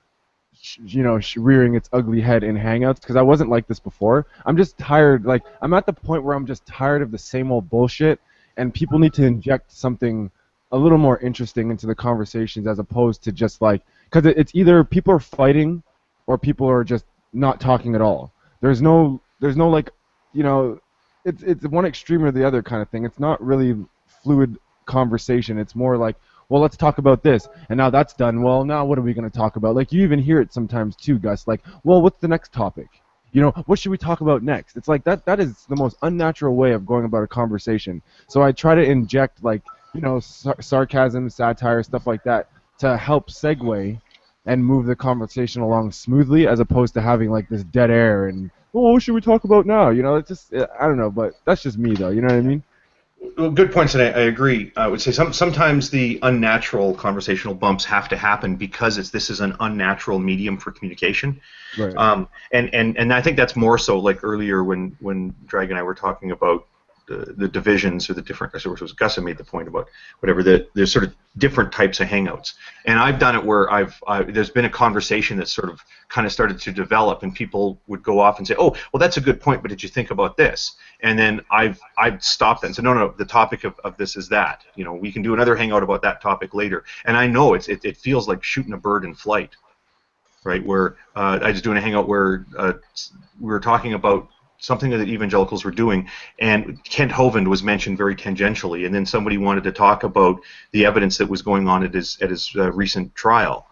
rearing its ugly head in hangouts because I wasn't like this before. I'm just tired. Like I'm at the point where I'm just tired of the same old bullshit, and people need to inject something a little more interesting into the conversations as opposed to just like because it's either people are fighting or people are just not talking at all. There's no like, it's one extreme or the other kind of thing. It's not really fluid conversation. It's more like, well, let's talk about this, and now that's done. Well, now what are we going to talk about? Like you even hear it sometimes too, Gus. Like, well, what's the next topic? What should we talk about next? It's like that is the most unnatural way of going about a conversation. So I try to inject like, sarcasm, satire, stuff like that to help segue and move the conversation along smoothly as opposed to having like this dead air and, oh, what should we talk about now? It's just, I don't know, but that's just me though, you know what I mean? Well, good points, and I agree. I would say sometimes the unnatural conversational bumps have to happen because this is an unnatural medium for communication. Right. And I think that's more so like earlier when Drag and I were talking about the divisions or the different, so it was Gus who made the point about whatever, there's sort of different types of hangouts. And I've done it where there's been a conversation that sort of kind of started to develop and people would go off and say, oh, well, that's a good point, but did you think about this? And then I've stopped and said, no, the topic of this is that. We can do another hangout about that topic later. And I know it feels like shooting a bird in flight, right? Where I was doing a hangout where we were talking about something that evangelicals were doing, and Kent Hovind was mentioned very tangentially, and then somebody wanted to talk about the evidence that was going on at his recent trial,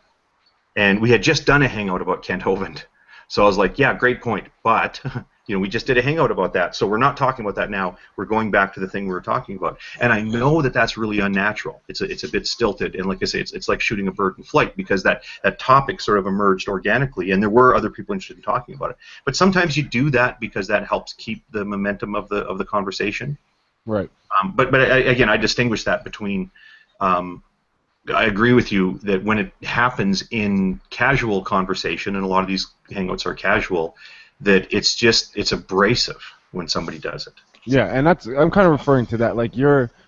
and we had just done a hangout about Kent Hovind, so I was like, yeah, great point, but we just did a hangout about that, so we're not talking about that now. We're going back to the thing we were talking about, and I know that that's really unnatural. It's a bit stilted, and like I say, it's like shooting a bird in flight because that topic sort of emerged organically, and there were other people interested in talking about it. But sometimes you do that because that helps keep the momentum of the conversation. Right. But again, I distinguish that between. I agree with you that when it happens in casual conversation, and a lot of these hangouts are casual, that it's abrasive when somebody does it. Yeah, and I'm kind of referring to that, like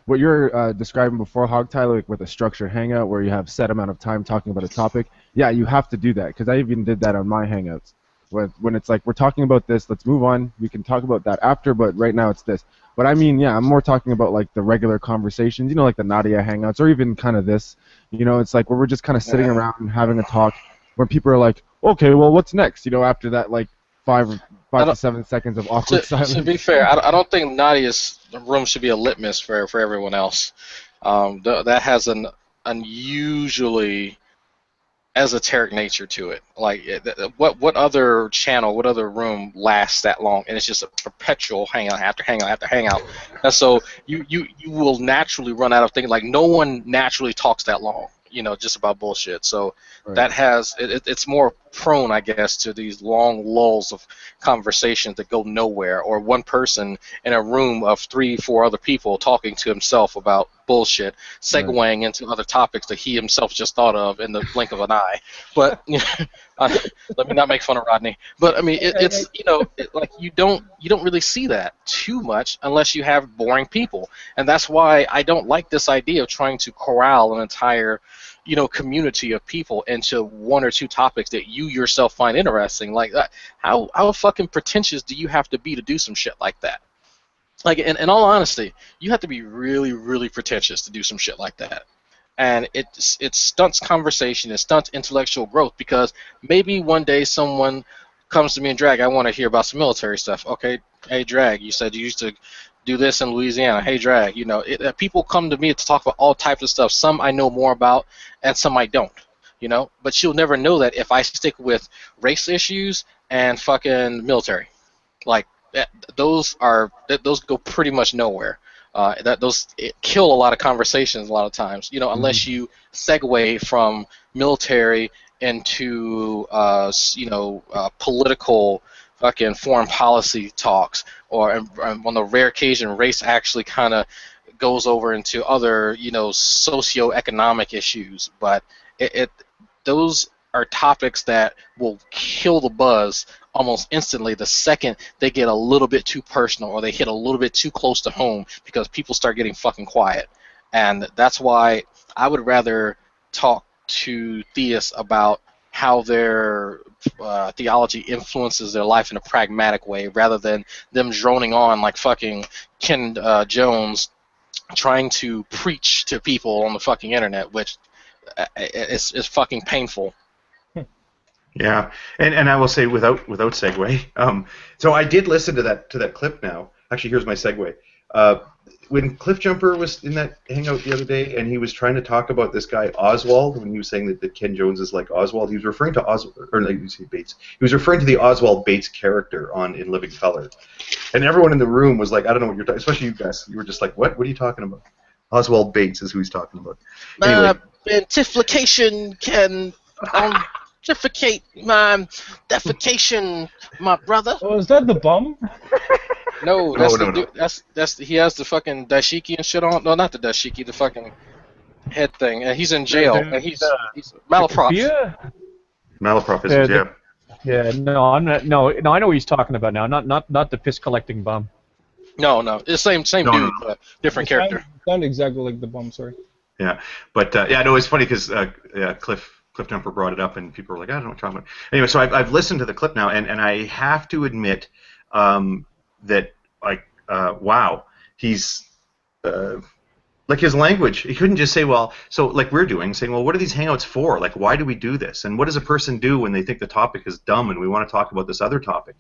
what you're describing before, Hog Tyler, like with a structured hangout where you have set amount of time talking about a topic. Yeah, you have to do that because I even did that on my hangouts. When it's like we're talking about this, let's move on. We can talk about that after, but right now it's this. But I mean, yeah, I'm more talking about like the regular conversations, like the Nadia hangouts, or even kind of this. It's like where we're just kind of sitting around and having a talk, where people are like, okay, well, what's next? After that, like 5 to 7 seconds of awkward silence. To be fair, I don't think Nadia's room should be a litmus for everyone else. That has an unusually esoteric nature to it. Like, what other channel, what other room lasts that long? And it's just a perpetual hangout after hangout after hangout. And so you will naturally run out of things. Like, no one naturally talks that long, just about bullshit. So Right. that has it's more prone, I guess, to these long lulls of conversations that go nowhere, or one person in a room of 3-4 other people talking to himself about bullshit, segueing into other topics that he himself just thought of in the blink of an eye. But let me not make fun of Rodney. But I mean, it's like you don't really see that too much unless you have boring people, and that's why I don't like this idea of trying to corral an entire community of people into 1 or 2 topics that you yourself find interesting. Like that, how fucking pretentious do you have to be to do some shit like that? Like, in all honesty, you have to be really, really pretentious to do some shit like that. And it stunts conversation, it stunts intellectual growth, because maybe one day someone comes to me and Drag, I want to hear about some military stuff. Okay, Hey, Drag, you said you used to do this in Louisiana. Hey, Drag, people come to me to talk about all types of stuff. Some I know more about, and some I don't. But you'll never know that if I stick with race issues and fucking military. Like those go pretty much nowhere. Those kill a lot of conversations a lot of times. Unless you segue from military into political fucking foreign policy talks, or on the rare occasion race actually kind of goes over into other socio-economic issues. But those are topics that will kill the buzz almost instantly the second they get a little bit too personal or they hit a little bit too close to home, because people start getting fucking quiet. And that's why I would rather talk to theists about how their theology influences their life in a pragmatic way, rather than them droning on like fucking Ken Jones trying to preach to people on the fucking internet, which is fucking painful. Yeah, and I will say without segue. So I did listen to that clip now. Actually, here's my segue. When Cliff Jumper was in that hangout the other day, and he was trying to talk about this guy Oswald, when he was saying that Ken Jones is like Oswald, he was referring to Oswald, or like you say Bates. He was referring to the Oswald Bates character on In Living Color, and everyone in the room was like, I don't know what you're talking, especially you guys. You were just like, what? What are you talking about? Oswald Bates is who he's talking about. Anyway. Bentification can pontificate my defecation, my brother. Oh, is that the bum? No, that's that's he has the fucking dashiki and shit on. No, not the dashiki, the fucking head thing. And he's in jail. And he's malaprops. Yeah. Malapropisms, yeah. Yeah, no, I'm not. No, I know what he's talking about now. Not the piss collecting bum. No, it's the same dude, but different character. Sound exactly like the bum. Sorry. Yeah, but no, it's funny because Cliff Jumper brought it up, and people were like, I don't know what you're talking about. Anyway, so I've listened to the clip now, and I have to admit that, like, wow, he's like his language. He couldn't just say, well, so like we're doing, saying, well, what are these hangouts for? Like, why do we do this? And what does a person do when they think the topic is dumb and we want to talk about this other topic?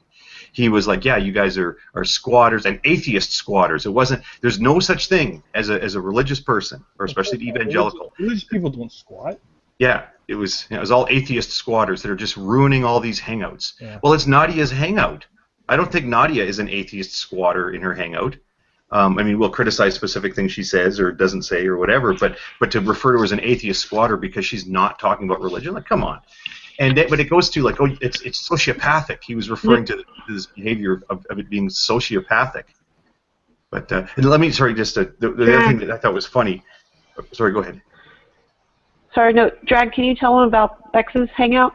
He was like, yeah, you guys are squatters and atheist squatters. It wasn't. There's no such thing as a religious person, or especially an evangelical. Religious people don't squat. Yeah, it was all atheist squatters that are just ruining all these hangouts. Yeah. Well, it's Nadia's hangout. I don't think Nadia is an atheist squatter in her hangout. I mean, we'll criticize specific things she says or doesn't say or whatever, but to refer to her as an atheist squatter because she's not talking about religion, like, come on. But it goes to like, oh, it's sociopathic. He was referring to this behavior of it being sociopathic. But and let me, sorry, just the other thing that I thought was funny. Sorry, go ahead. Sorry, no, Drag, can you tell him about X's hangout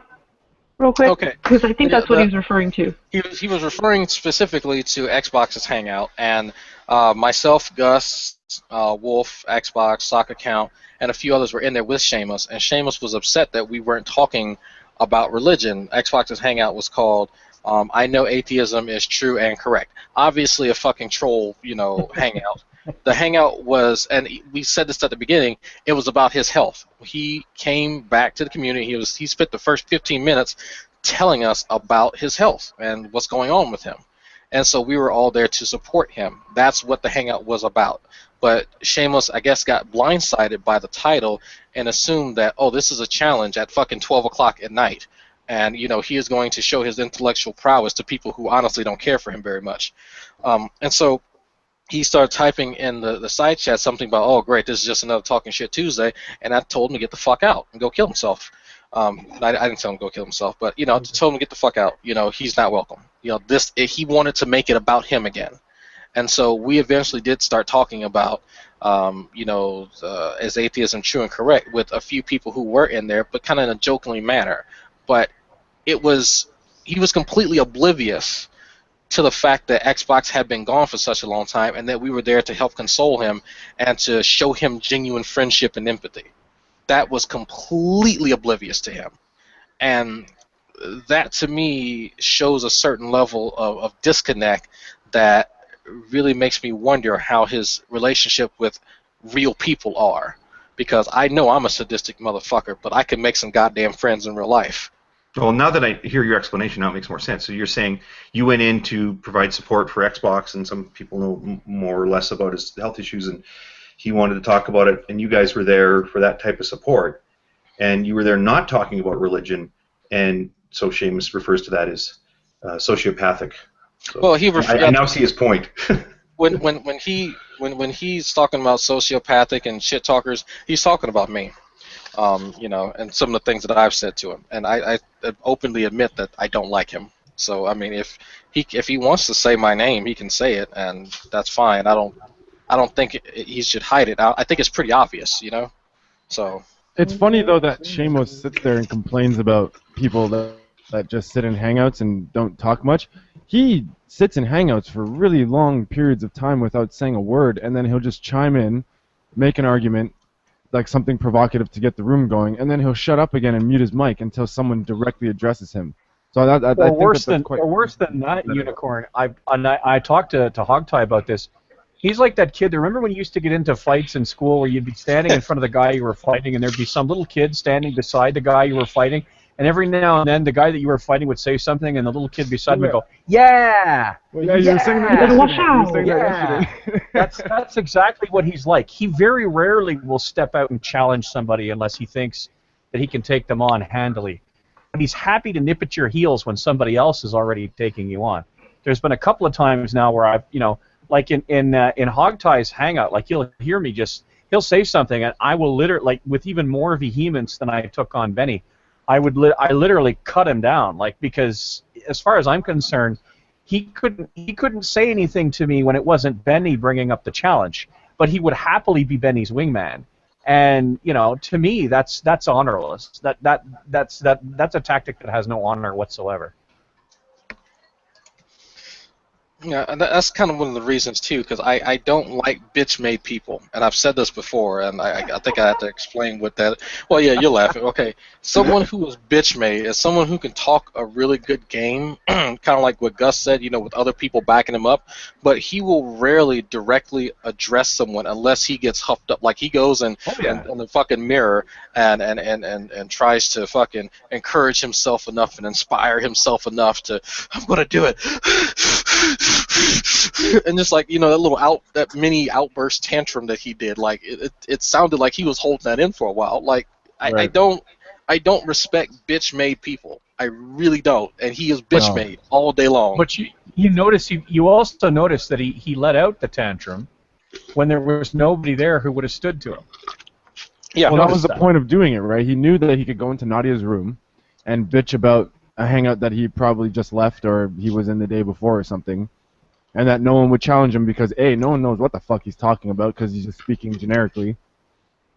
real quick? Okay. Because I think that's what he was referring to. He was referring specifically to Xbox's hangout, and myself, Gus, Wolf, Xbox, Sock Account, and a few others were in there with Seamus, and Seamus was upset that we weren't talking about religion. Xbox's hangout was called I Know Atheism is True and Correct. Obviously a fucking troll, hangout. The hangout was, and we said this at the beginning, it was about his health. He came back to the community. He spent the first 15 minutes telling us about his health and what's going on with him. And so we were all there to support him. That's what the hangout was about. But Seamus, I guess, got blindsided by the title and assumed that, oh, this is a challenge at fucking 12 o'clock at night. And, he is going to show his intellectual prowess to people who honestly don't care for him very much. And so he started typing in the side chat something about, oh, great, this is just another Talking Shit Tuesday. And I told him to get the fuck out and go kill himself. I didn't tell him to go kill himself, but, I told him to get the fuck out. He's not welcome. He wanted to make it about him again. And so we eventually did start talking about, is atheism true and correct, with a few people who were in there, but kind of in a jokingly manner. But he was completely oblivious to the fact that Xbox had been gone for such a long time, and that we were there to help console him and to show him genuine friendship and empathy. That was completely oblivious to him. And that, to me, shows a certain level of disconnect that really makes me wonder how his relationship with real people are. Because I know I'm a sadistic motherfucker, but I can make some goddamn friends in real life. Well, now that I hear your explanation, now it makes more sense. So you're saying you went in to provide support for Xbox, and some people know more or less about his health issues, and he wanted to talk about it, and you guys were there for that type of support, and you were there not talking about religion, and so Seamus refers to that as sociopathic. So Well, I now see his point. when he's talking about sociopathic and shit talkers, he's talking about me. You know, and some of the things that I've said to him, and I openly admit that I don't like him. So I mean, if he wants to say my name, he can say it, and that's fine. I don't think he should hide it. I think it's pretty obvious, you know. So It's funny though that Shamos sits there and complains about people that just sit in hangouts and don't talk much. He sits in hangouts for really long periods of time without saying a word, and then he'll just chime in, make an argument, like something provocative to get the room going, and then he'll shut up again and mute his mic until someone directly addresses him. So I think worse that's quite. Or worse than that, Unicorn. I talked to Hogtie about this. He's like that kid. Remember when you used to get into fights in school where you'd be standing in front of the guy you were fighting, and there'd be some little kid standing beside the guy you were fighting, and every now and then the guy that you were fighting would say something, and the little kid beside him would go, "Yeah, yeah, you were saying that yesterday. That's exactly what he's like. He very rarely will step out and challenge somebody unless he thinks that he can take them on handily. But he's happy to nip at your heels when somebody else is already taking you on. There's been a couple of times now where I've, like in Hogtie's hangout, like he'll hear me he'll say something, and I will literally, like with even more vehemence than I took on Benny, I literally cut him down, like, because as far as I'm concerned, he couldn't say anything to me when it wasn't Benny bringing up the challenge, but he would happily be Benny's wingman. And to me, that's honorless. That's a tactic that has no honor whatsoever. yeah, and that's kind of one of the reasons too, because I don't like bitch-made people, and I've said this before, and I think I have to explain what that. Well, yeah, you're laughing. Okay, someone who is bitch-made is someone who can talk a really good game, kind of like what Gus said, with other people backing him up, but he will rarely directly address someone unless he gets huffed up. Like he goes in the fucking mirror and tries to fucking encourage himself enough and inspire himself enough to, I'm gonna do it. And just like that mini outburst tantrum that he did, like it sounded like he was holding that in for a while. Like I don't respect bitch made people. I really don't, and he is bitch made all day long. But you also notice that he let out the tantrum when there was nobody there who would have stood to him. Yeah, well, that was the point of doing it, right? He knew that he could go into Nadia's room and bitch about a hangout that he probably just left or he was in the day before or something, and that no one would challenge him because A, no one knows what the fuck he's talking about because he's just speaking generically,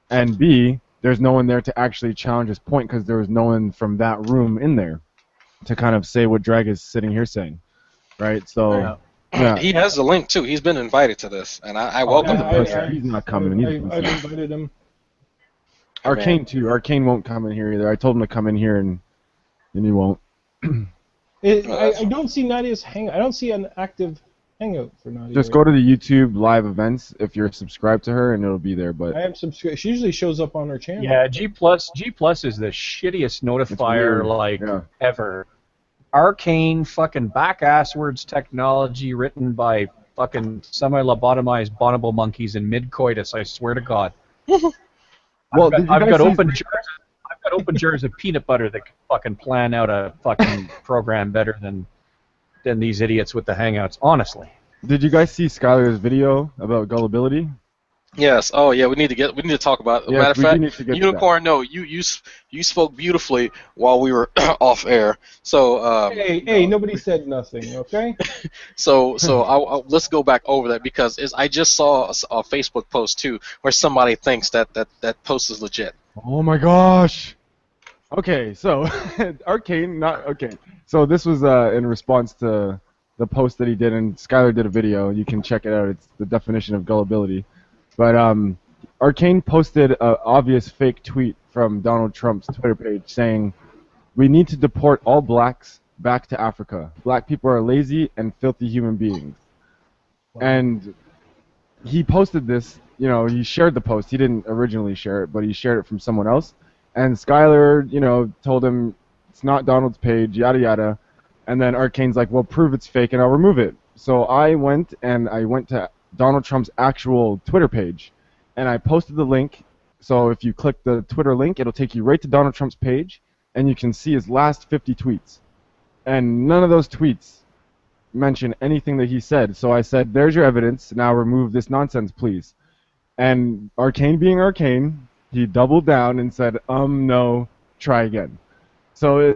and B, there's no one there to actually challenge his point because there was no one from that room in there to kind of say what Drag is sitting here saying, right? So, yeah. He has the link too. He's been invited to this, and I welcome him. He's not coming. I've invited him. Arcane too. Arcane won't come in here either. I told him to come in here and he won't. I don't see Nadia's hangout. I don't see an active hangout for Nadia. Just go to the YouTube live events if you're subscribed to her, and it'll be there. But I am subscribed. She usually shows up on her channel. Yeah, G Plus is the shittiest notifier ever. Arcane fucking back-ass words technology written by fucking semi-lobotomized bonobo monkeys in mid-coitus. I swear to God. Well, I've got open jars of peanut butter that can fucking plan out a fucking program better than these idiots with the hangouts, honestly. Did you guys see Skylar's video about gullibility? Yes. Oh yeah. We need to talk about it. Yes, Matter of fact, Unicorn. No, you spoke beautifully while we were off air. So. Hey! Nobody said nothing. Okay. So let's go back over that because I just saw a Facebook post too where somebody thinks that post is legit. Oh my gosh. Okay, so Arcane, not okay. So this was in response to the post that he did, and Skylar did a video. You can check it out. It's the definition of gullibility. But Arcane posted an obvious fake tweet from Donald Trump's Twitter page saying, "We need to deport all blacks back to Africa. Black people are lazy and filthy human beings." Wow. And he posted this. He shared the post. He didn't originally share it, but he shared it from someone else. And Skylar, told him, it's not Donald's page, yada yada. And then Arcane's like, well, prove it's fake and I'll remove it. So I went to Donald Trump's actual Twitter page, and I posted the link. So if you click the Twitter link, it'll take you right to Donald Trump's page, and you can see his last 50 tweets. And none of those tweets mention anything that he said. So I said, there's your evidence. Now remove this nonsense, please. And Arcane being Arcane, he doubled down and said, no, try again. So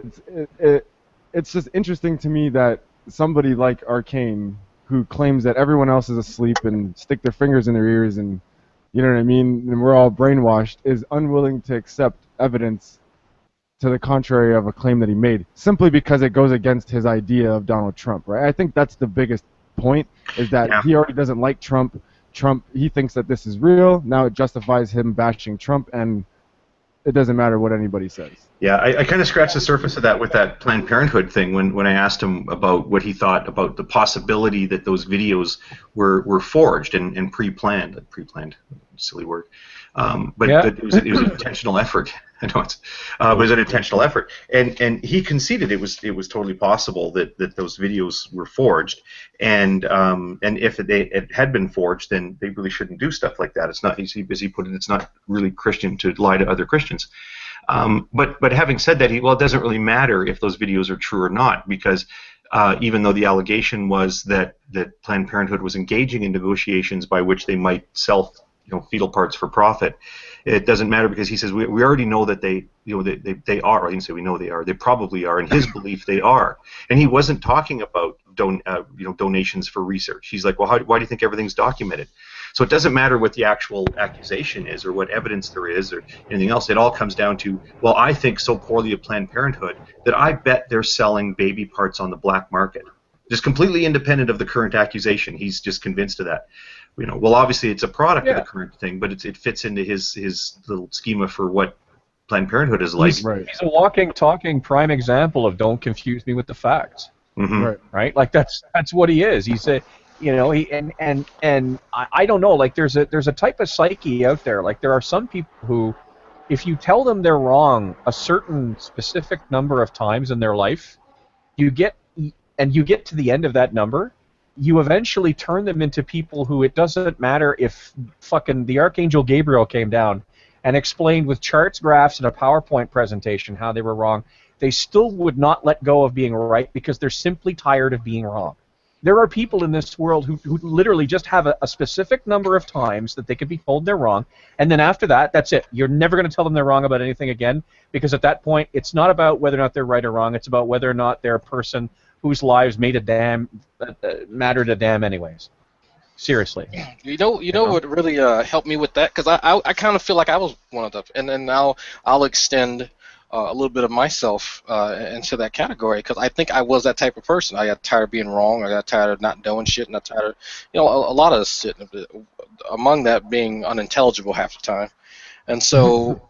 it's just interesting to me that somebody like Arcane, who claims that everyone else is asleep and stick their fingers in their ears and, you know what I mean, and we're all brainwashed, is unwilling to accept evidence to the contrary of a claim that he made, simply because it goes against his idea of Donald Trump, right? I think that's the biggest point, is that he already doesn't like Trump. He thinks that this is real. Now it justifies him bashing Trump, and it doesn't matter what anybody says. Yeah, I kind of scratched the surface of that with that Planned Parenthood thing when I asked him about what he thought about the possibility that those videos were forged and pre-planned. Pre-planned, silly word. But it was an intentional effort. I know it was an intentional effort, and he conceded it was totally possible that those videos were forged, and if it had been forged, then they really shouldn't do stuff like that. It's not, as he put it, it's not really Christian to lie to other Christians. But having said that, it doesn't really matter if those videos are true or not, because even though the allegation was that Planned Parenthood was engaging in negotiations by which they might sell fetal parts for profit, it doesn't matter, because he says we already know that they are. I didn't say we know they are. They probably are. In his belief, they are. And he wasn't talking about donations for research. He's like, well, why do you think everything's documented? So it doesn't matter what the actual accusation is or what evidence there is or anything else. It all comes down to, well, I think so poorly of Planned Parenthood that I bet they're selling baby parts on the black market. Just completely independent of the current accusation. He's just convinced of that. Well, obviously it's a product of the current thing, but it fits into his little schema for what Planned Parenthood is like. He's a walking, talking prime example of don't confuse me with the facts. Mm-hmm. Right? Like that's what he is. He's a, and I don't know. Like there's a type of psyche out there. Like there are some people who, if you tell them they're wrong a certain specific number of times in their life, you get to the end of that number, you eventually turn them into people who it doesn't matter if fucking the Archangel Gabriel came down and explained with charts, graphs, and a PowerPoint presentation how they were wrong. They still would not let go of being right because they're simply tired of being wrong. There are people in this world who literally just have a specific number of times that they could be told they're wrong, and then after that, that's it. You're never going to tell them they're wrong about anything again, because at that point, it's not about whether or not they're right or wrong. It's about whether or not they're a person whose lives mattered a damn anyways. Seriously. You know what really helped me with that? Because I kind of feel like I was one of them, and then I'll extend a little bit of myself into that category, because I think I was that type of person. I got tired of being wrong. I got tired of not knowing shit, and I got tired of a lot of shit. Among that being unintelligible half the time, and so.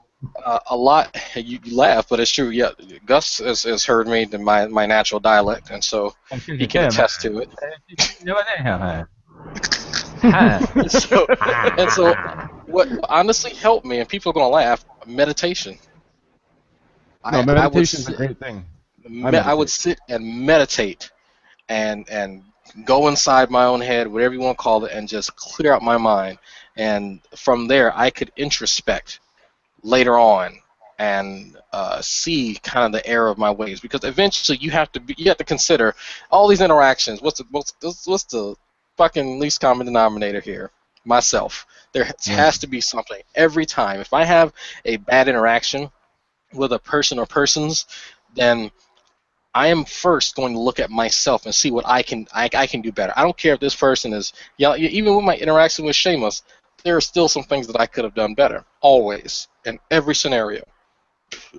A lot. You laugh, but it's true. Yeah, Gus has heard me in my natural dialect, and so he can attest to it. and so, what honestly helped me, and people are gonna laugh, meditation. Meditation is a great thing. I would sit and meditate, and go inside my own head, whatever you want to call it, and just clear out my mind. And from there, I could introspect later on and see kind of the error of my ways, because eventually you have to consider all these interactions. What's the fucking least common denominator here? Myself. There has to be something every time. If I have a bad interaction with a person or persons, then I am first going to look at myself and see what I can do better. I don't care if this person is, even with my interaction with Seamus, there are still some things that I could have done better, always, in every scenario.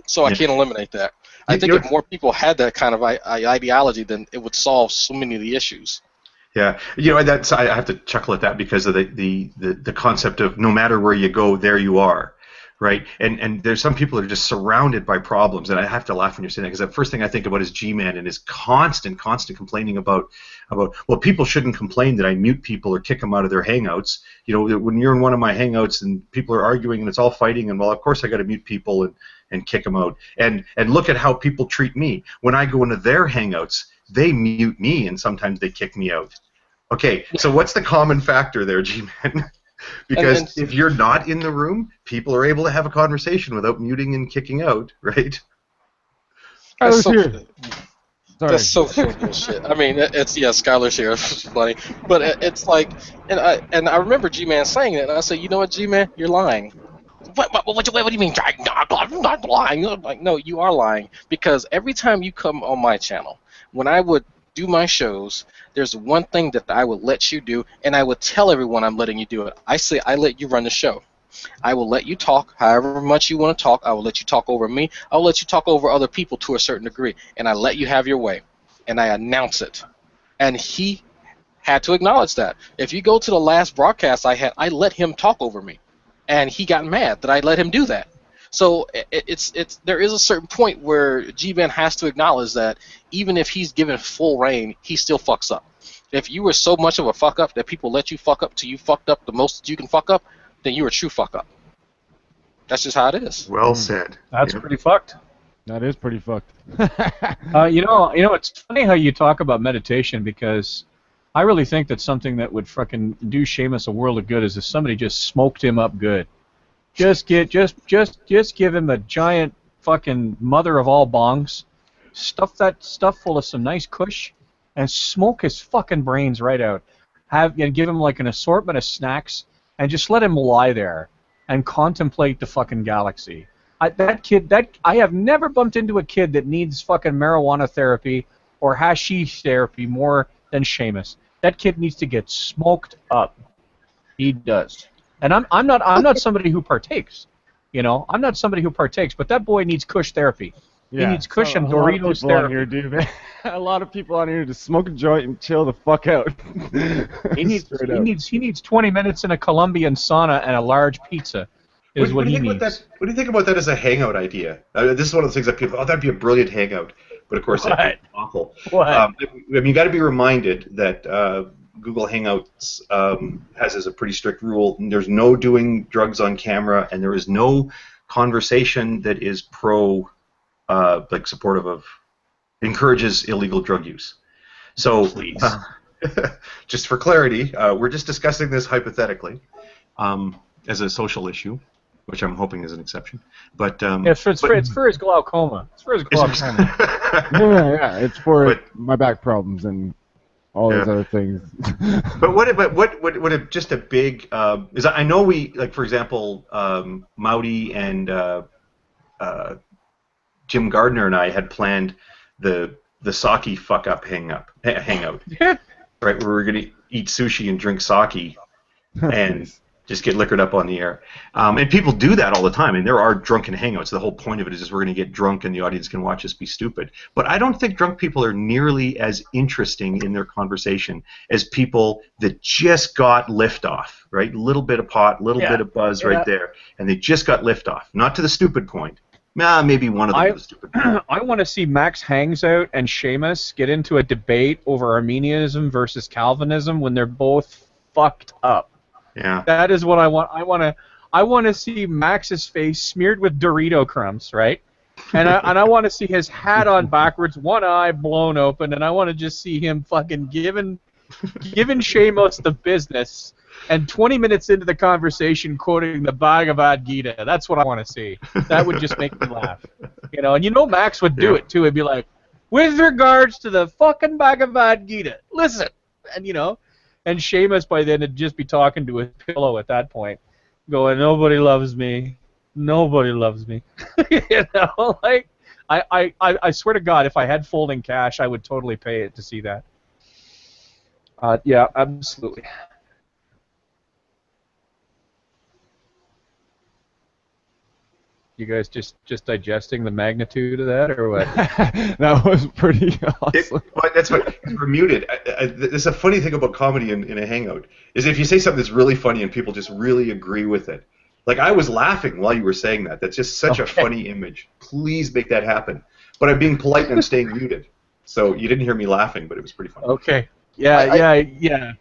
So I can't eliminate that. I think if more people had that kind of ideology, then it would solve so many of the issues. Yeah, that's, I have to chuckle at that, because of the concept of no matter where you go, there you are. Right, and there's some people that are just surrounded by problems, and I have to laugh when you're saying that, because the first thing I think about is G-Man and his constant complaining about, well, people shouldn't complain that I mute people or kick them out of their hangouts. When you're in one of my hangouts and people are arguing and it's all fighting, and well, of course I got to mute people, and and kick them out. And look at how people treat me. When I go into their hangouts, they mute me, and sometimes they kick me out. Okay, so what's the common factor there, G-Man? Because if you're not in the room, people are able to have a conversation without muting and kicking out, right? That's so full of bullshit. I mean, Skylar's here. It's funny, but it's like, and I remember G-Man saying it, and I said, you know what, G-Man, you're lying. What do you mean? I'm not lying. I'm like, no, you are lying, because every time you come on my channel, when I would do my shows, there's one thing that I would let you do, and I would tell everyone I'm letting you do it. I say I let you run the show. I will let you talk however much you want to talk. I will let you talk over me. I will let you talk over other people to a certain degree, and I let you have your way, and I announce it. And he had to acknowledge that. If you go to the last broadcast I had, I let him talk over me, and he got mad that I let him do that. So there is a certain point where G-Man has to acknowledge that even if he's given full reign, he still fucks up. If you were so much of a fuck up that people let you fuck up till you fucked up the most that you can fuck up, then you're a true fuck up. That's just how it is. Well said. That's pretty fucked. That is pretty fucked. You know, it's funny how you talk about meditation, because I really think that something that would fucking do Seamus a world of good is if somebody just smoked him up good. Just give him a giant fucking mother of all bongs, stuff that stuff full of some nice kush, and smoke his fucking brains right out. Give him like an assortment of snacks, and just let him lie there and contemplate the fucking galaxy. I have never bumped into a kid that needs fucking marijuana therapy or hashish therapy more than Seamus. That kid needs to get smoked up. He does. And I'm not somebody who partakes. You know, I'm not somebody who partakes, but that boy needs kush therapy. Yeah, he needs kush and Doritos therapy. Here, dude. A lot of people on here to smoke a joint and chill the fuck out. he needs 20 minutes in a Colombian sauna and a large pizza. What do you think about that as a hangout idea? This is one of the things that people, that'd be a brilliant hangout. But of course, that's awful. What? I mean, you got to be reminded that Google Hangouts has as a pretty strict rule: there's no doing drugs on camera, and there is no conversation that is supportive of, encourages illegal drug use. So, just for clarity, we're just discussing this hypothetically as a social issue, which I'm hoping is an exception. But it's for his glaucoma. It's for his glaucoma. yeah, it's for my back problems and all those other things. But what just a big is, I know we, like, for example, Maudy and Jim Gardner and I had planned the sake fuck up hangout, right, where we're gonna eat sushi and drink sake and just get liquored up on the air. And people do that all the time, and there are drunken hangouts. The whole point of it is just we're going to get drunk and the audience can watch us be stupid. But I don't think drunk people are nearly as interesting in their conversation as people that just got liftoff, right? A little bit of pot, a little bit of buzz right there, and they just got liftoff. Not to the stupid point. Maybe one of them to the stupid point. I want to see Max Hangs Out and Seamus get into a debate over Arminianism versus Calvinism when they're both fucked up. Yeah. That is what I want. I want to see Max's face smeared with Dorito crumbs, right? And I want to see his hat on backwards, one eye blown open, and I want to just see him fucking giving Seamus the business. And 20 minutes into the conversation, quoting the Bhagavad Gita. That's what I want to see. That would just make me laugh. You know, and you know Max would do it too. He'd be like, "With regards to the fucking Bhagavad Gita, listen," and you know. And Seamus by then would just be talking to his pillow at that point, going, "Nobody loves me. Nobody loves me." You know, like, I swear to God, if I had folding cash, I would totally pay it to see that. Yeah, absolutely. You guys just digesting the magnitude of that, or what? That was pretty awesome. That's what we're muted. There's a funny thing about comedy in a hangout is if you say something that's really funny and people just really agree with it. Like, I was laughing while you were saying that. That's just such a funny image. Please make that happen. But I'm being polite and I'm staying muted. So you didn't hear me laughing, but it was pretty funny. Okay. Yeah.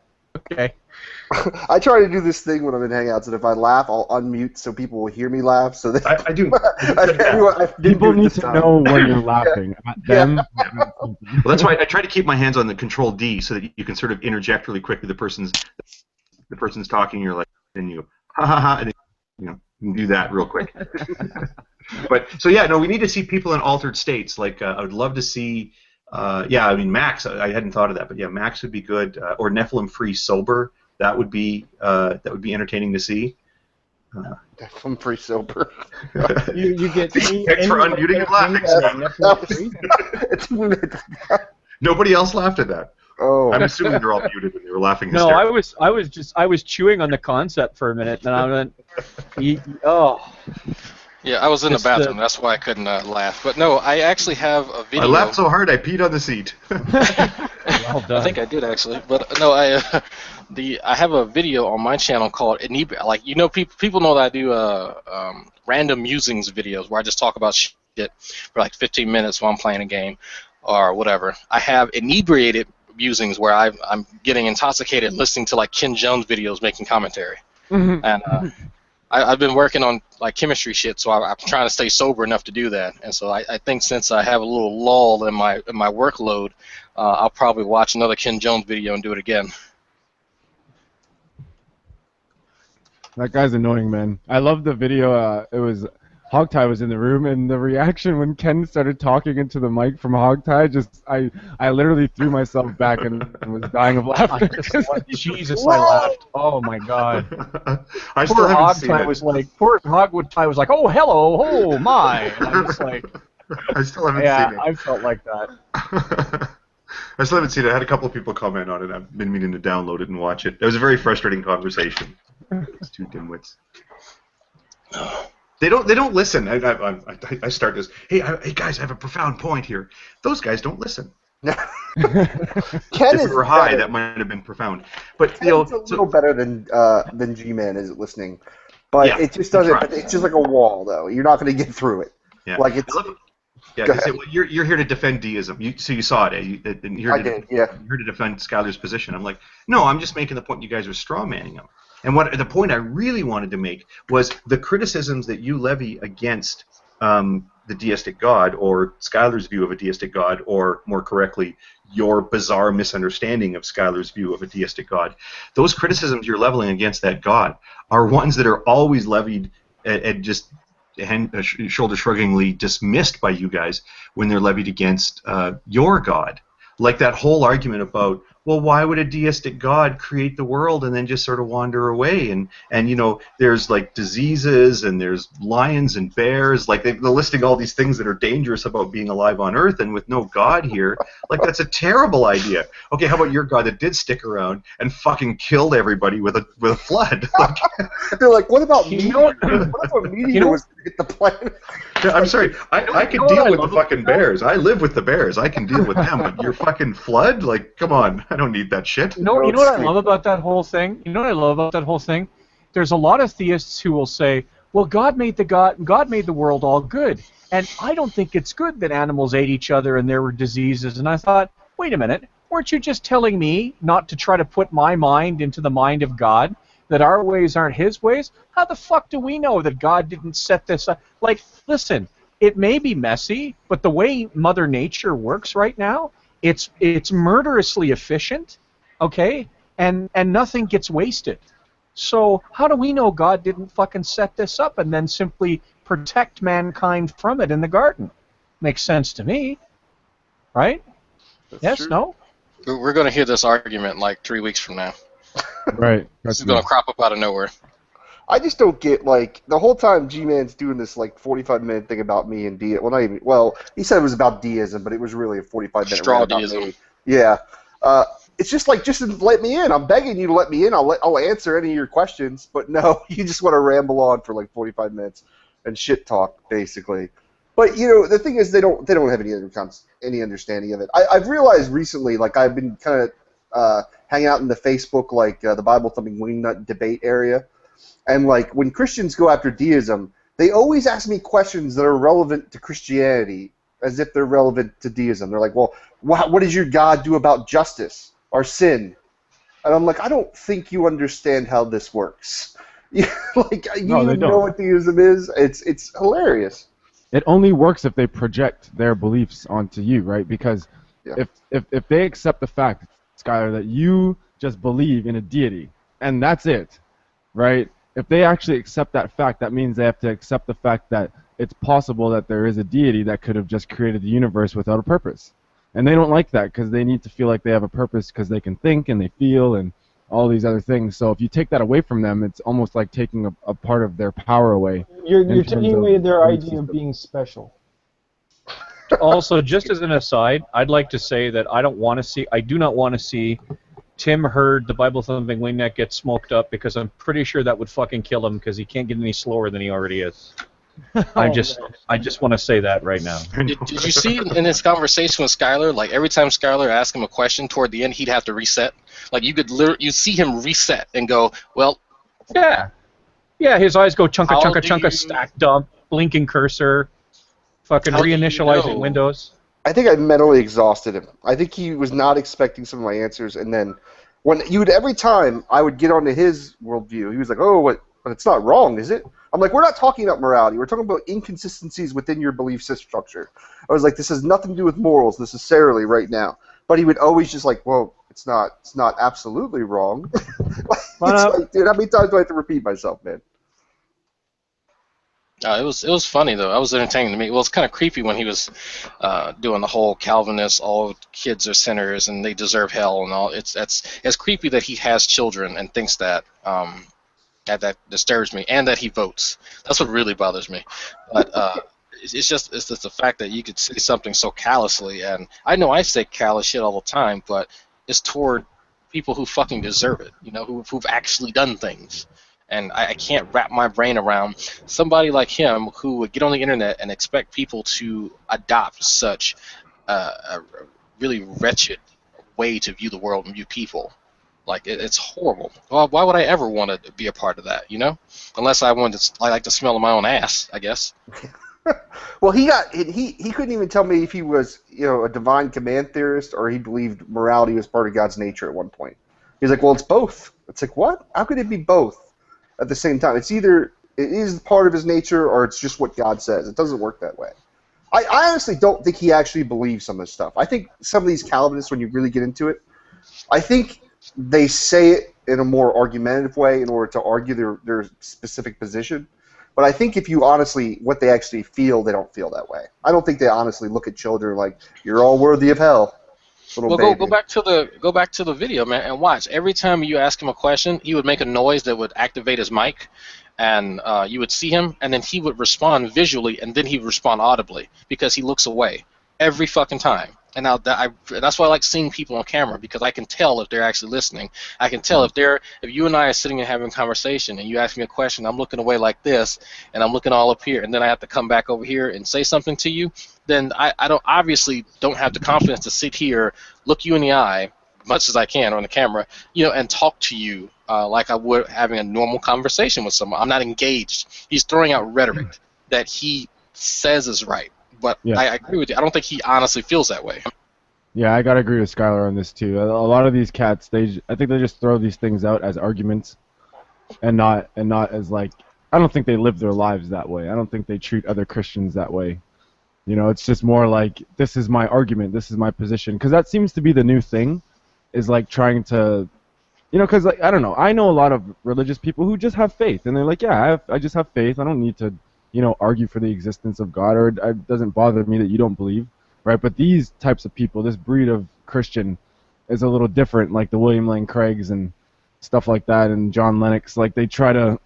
Okay. I try to do this thing when I'm in Hangouts, and if I laugh, I'll unmute so people will hear me laugh. So that I do. People need to know when you're laughing at them. Well, that's why I try to keep my hands on the Control D so that you can sort of interject really quickly. The person's talking, you're like, and you ha ha ha, and then, you can do that real quick. But so yeah, no, we need to see people in altered states. Like I would love to see. Yeah, I mean Max. I hadn't thought of that, but yeah, Max would be good. Or Nephilim free sober. That would be entertaining to see. I'm pretty sober. You get Thanks for unmuting and laughing. Nobody else laughed at that. Oh, I'm assuming they're all muted and they were laughing. No, I was chewing on the concept for a minute, and I went, oh. Yeah, I was in the bathroom. That's why I couldn't laugh. But no, I actually have a video. I laughed so hard I peed on the seat. Well done. I think I did actually, but no, I have a video on my channel called like people know that I do random musings videos where I just talk about shit for like 15 minutes while I'm playing a game or whatever. I have inebriated musings where I'm getting intoxicated listening to like Ken Jones videos making commentary, and I've been working on like chemistry shit, so I'm trying to stay sober enough to do that. And so I think since I have a little lull in my workload, I'll probably watch another Ken Jones video and do it again. That guy's annoying, man. I love the video. It was Hogtie was in the room, and the reaction when Ken started talking into the mic from Hogtie, I literally threw myself back and was dying of laughter. Jesus, I laughed. Oh my God. I still haven't seen it. Poor Hogtie was like, oh hello, oh my, and I'm just like, I still haven't yeah, seen it. I felt like that. I still haven't seen it. I had a couple of people comment on it. I've been meaning to download it and watch it. It was a very frustrating conversation. It's two dimwits. They don't listen. I start this. Hey guys, I have a profound point here. Those guys don't listen. Ken if we were high, that might have been profound. But Ken's a little better than G-Man is at listening, but yeah, it just doesn't. It's just like a wall, though. You're not going to get through it. Yeah. Like it's. Yeah, you're here to defend deism. So you saw it. You're here to defend Skyler's position. I'm like, no, I'm just making the point you guys are strawmanning him. And the point I really wanted to make was the criticisms that you levy against the deistic God, or Skyler's view of a deistic God, or more correctly, your bizarre misunderstanding of Skyler's view of a deistic God. Those criticisms you're leveling against that God are ones that are always levied and just shoulder-shruggingly dismissed by you guys when they're levied against your God. Like that whole argument about, well, why would a deistic God create the world and then just sort of wander away? And there's like diseases and there's lions and bears. Like they're listing all these things that are dangerous about being alive on Earth, and with no God here, like that's a terrible idea. Okay, how about your God that did stick around and fucking killed everybody with a flood? They're like, what about meteor? What if a meteor was to hit the planet? I'm sorry, I can deal with the fucking bears. I live with the bears. I can deal with them, but your fucking flood? Like, come on. I don't need that shit. You know what I love about that whole thing? There's a lot of theists who will say, well, God made the world all good, and I don't think it's good that animals ate each other and there were diseases. And I thought, wait a minute, weren't you just telling me not to try to put my mind into the mind of God, that our ways aren't His ways? How the fuck do we know that God didn't set this up? Like, listen, it may be messy, but the way Mother Nature works right now, it's murderously efficient, okay? And nothing gets wasted. So how do we know God didn't fucking set this up and then simply protect mankind from it in the garden? Makes sense to me, right? That's yes, true. no? We're going to hear this argument like 3 weeks from now. Right. This is going to crop up out of nowhere. I just don't get, like, the whole time G-Man's doing this, like, 45-minute thing about me and deism. Well, not even, well, he said it was about deism, but it was really a 45-minute straw rant about deism. me. Yeah. It's just like, just let me in. I'm begging you to let me in. I'll answer any of your questions. But no, you just want to ramble on for like 45 minutes and shit talk, basically. But the thing is, they don't have any understanding of it. I've realized recently, like I've been kind of hanging out in the Facebook, like the Bible thumping wingnut debate area, and like when Christians go after deism, they always ask me questions that are relevant to Christianity, as if they're relevant to deism. They're like, well, what does your God do about justice or sin? And I'm like, I don't think you understand how this works. Like, you No, they even know don't. what theism is? It's hilarious. It only works if they project their beliefs onto you, right? Because Yeah. if they accept the fact, Skylar, that you just believe in a deity, and that's it, right? If they actually accept that fact, that means they have to accept the fact that it's possible that there is a deity that could have just created the universe without a purpose. And they don't like that because they need to feel like they have a purpose because they can think and they feel and all these other things. So if you take that away from them, it's almost like taking a part of their power away. You're in terms taking of away their belief idea of system. being special. Also, just as an aside, I'd like to say that I do not want to see Tim Hurd, the Bible thumping wingneck, get smoked up because I'm pretty sure that would fucking kill him because he can't get any slower than he already is. I just want to say that right now. Did you see in his conversation with Skylar, like every time Skylar asked him a question toward the end, he'd have to reset? Like you see him reset and go, well, Yeah, his eyes go chunka How chunka do chunka you- stack dump, blinking cursor, fucking How do you reinitializing know? Windows. I think I mentally exhausted him. I think he was not expecting some of my answers, and then every time I would get onto his worldview, he was like, "Oh, but it's not wrong, is it?" I'm like, "We're not talking about morality. We're talking about inconsistencies within your belief system structure." I was like, "This has nothing to do with morals necessarily right now." But he would always just like, "Well, it's not absolutely wrong." It's like, dude, how many times do I have to repeat myself, man? it was funny though. I was entertaining to me. Well, it's kind of creepy when he was doing the whole Calvinist, all kids are sinners and they deserve hell and all. It's creepy that he has children and thinks that. That disturbs me, and that he votes. That's what really bothers me. But it's just the fact that you could say something so callously, and I know I say callous shit all the time, but it's toward people who fucking deserve it. You know, who've actually done things. And I can't wrap my brain around somebody like him who would get on the internet and expect people to adopt such a really wretched way to view the world and view people. Like, it's horrible. Well, why would I ever want to be a part of that, you know? Unless I like the smell of my own ass, I guess. Well, he couldn't even tell me if he was, a divine command theorist or he believed morality was part of God's nature at one point. He's like, well, it's both. It's like, what? How could it be both at the same time? It's either it is part of his nature or it's just what God says. It doesn't work that way. I honestly don't think he actually believes some of this stuff. I think some of these Calvinists, when you really get into it, I think they say it in a more argumentative way in order to argue their specific position. But I think if you honestly, what they actually feel, they don't feel that way. I don't think they honestly look at children like, you're all worthy of hell. Well, go back to the video, man, and watch. Every time you ask him a question, he would make a noise that would activate his mic, and you would see him, and then he would respond visually, and then he would respond audibly because he looks away every fucking time. And now that's why I like seeing people on camera, because I can tell if they're actually listening. I can tell if you and I are sitting and having a conversation, and you ask me a question, I'm looking away like this, and I'm looking all up here, and then I have to come back over here and say something to you. Then I don't have the confidence to sit here, look you in the eye, much as I can on the camera, and talk to you like I would having a normal conversation with someone. I'm not engaged. He's throwing out rhetoric that he says is right. But yeah. I agree with you. I don't think he honestly feels that way. Yeah, I gotta agree with Skylar on this too. A lot of these cats, I think they just throw these things out as arguments, and not as like. I don't think they live their lives that way. I don't think they treat other Christians that way. It's just more like, this is my argument, this is my position, because that seems to be the new thing, is like trying to, because like, I don't know. I know a lot of religious people who just have faith, and they're like, yeah, I just have faith. I don't need to. Argue for the existence of God, or it doesn't bother me that you don't believe, right? But these types of people, this breed of Christian, is a little different, like the William Lane Craigs and stuff like that, and John Lennox. Like, they try to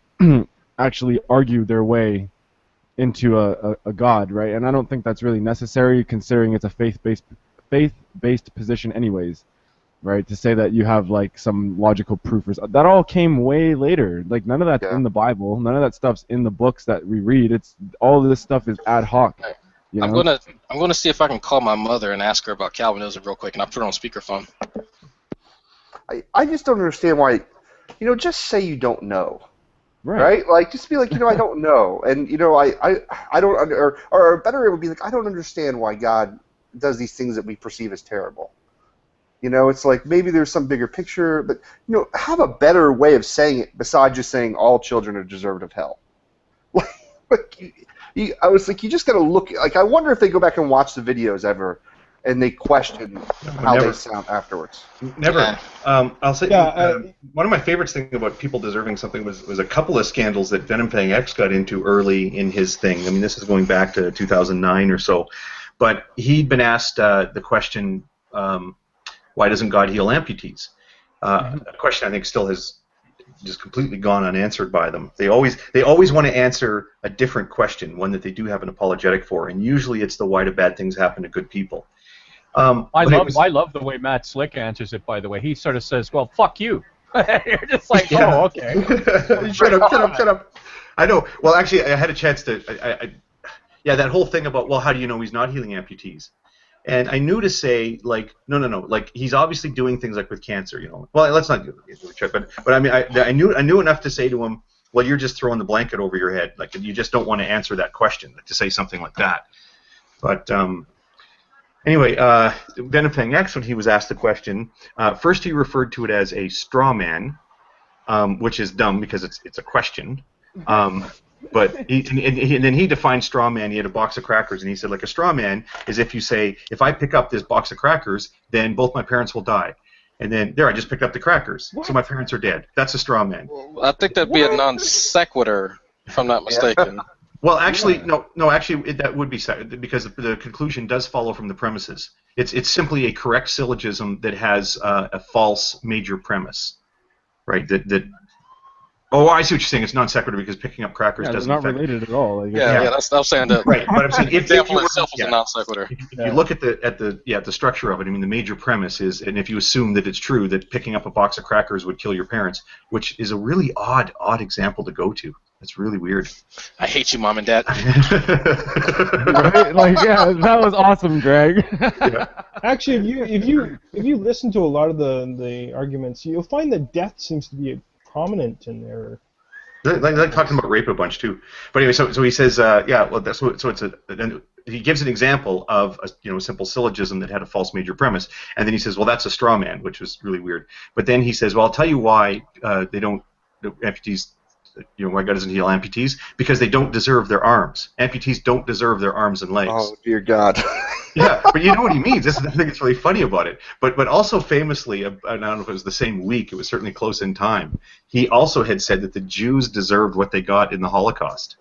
actually argue their way into a God, right? And I don't think that's really necessary, considering it's a faith-based position anyways. Right, to say that you have like some logical proof that all came way later. Like, none of that's in the Bible. None of that stuff's in the books that we read. It's all of this stuff is ad hoc. I'm gonna see if I can call my mother and ask her about Calvinism real quick, and I'll put her on speakerphone. I just don't understand why. Just say you don't know. Right? Like, just be like, I don't know, and I don't or better it would be like, I don't understand why God does these things that we perceive as terrible. You know, it's like maybe there's some bigger picture, but you know, have a better way of saying it besides just saying all children are deserving of hell. I was like, you just gotta look. Like, I wonder if they go back and watch the videos ever, and they question how they sound afterwards. Never. I'll say one of my favorite things about people deserving something was a couple of scandals that Venom Fang X got into early in his thing. I mean, this is going back to 2009 or so, but he'd been asked the question, why doesn't God heal amputees? A question I think still has just completely gone unanswered by them. They always want to answer a different question, one that they do have an apologetic for, and usually it's the why do bad things happen to good people. I love the way Matt Slick answers it. By the way, he sort of says, "Well, fuck you." You're just like, oh, okay. Shut up. I know. Well, actually, I had a chance to. That whole thing about, well, how do you know he's not healing amputees? And I knew to say, like, no, like, he's obviously doing things like with cancer, you know. Well, let's not do it, but I mean, I knew enough to say to him, well, you're just throwing the blanket over your head, like, you just don't want to answer that question, like, to say something like that. But anyway, Venom Fang X, when he was asked the question, first he referred to it as a straw man, which is dumb because it's a question. But and then he defined straw man. He had a box of crackers, and he said, like, a straw man is if you say, if I pick up this box of crackers, then both my parents will die. And then, there, I just picked up the crackers, so my parents are dead. That's a straw man. Well, I think that'd be a non sequitur, if I'm not mistaken. Well, actually, no. Actually, that would be because the conclusion does follow from the premises. It's simply a correct syllogism that has a false major premise, right? Oh, I see what you're saying. It's non sequitur because picking up crackers doesn't affect. It's not related at all. Like, that's I was saying that. Right, but I'm saying if example itself is a non sequitur. If you look at the structure of it, I mean, the major premise is, and if you assume that it's true that picking up a box of crackers would kill your parents, which is a really odd example to go to. It's really weird. I hate you, Mom and Dad. Right? Like, yeah, that was awesome, Greg. Actually, if you listen to a lot of the arguments, you'll find that death seems to be prominent in there. Like talking about rape a bunch too. But anyway, so he says, he gives an example of a simple syllogism that had a false major premise, and then he says, well, that's a straw man, which was really weird. But then he says, well, I'll tell you why amputees. Why God doesn't heal amputees? Because they don't deserve their arms. Amputees don't deserve their arms and legs. Oh, dear God. Yeah, but you know what he means. This is the thing that's really funny about it. But also famously, I don't know if it was the same week, it was certainly close in time, he also had said that the Jews deserved what they got in the Holocaust.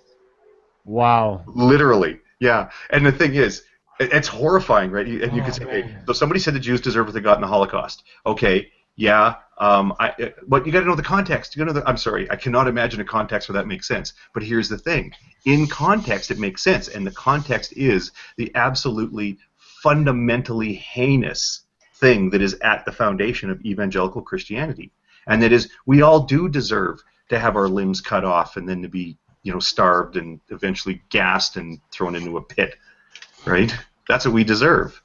Wow. Literally, yeah. And the thing is, it's horrifying, right? And you could say, okay, so somebody said the Jews deserve what they got in the Holocaust. Okay, yeah. But you got to know the context. I'm sorry, I cannot imagine a context where that makes sense. But here's the thing: in context, it makes sense, and the context is the absolutely fundamentally heinous thing that is at the foundation of evangelical Christianity, and that is we all do deserve to have our limbs cut off and then to be, starved and eventually gassed and thrown into a pit, right? That's what we deserve.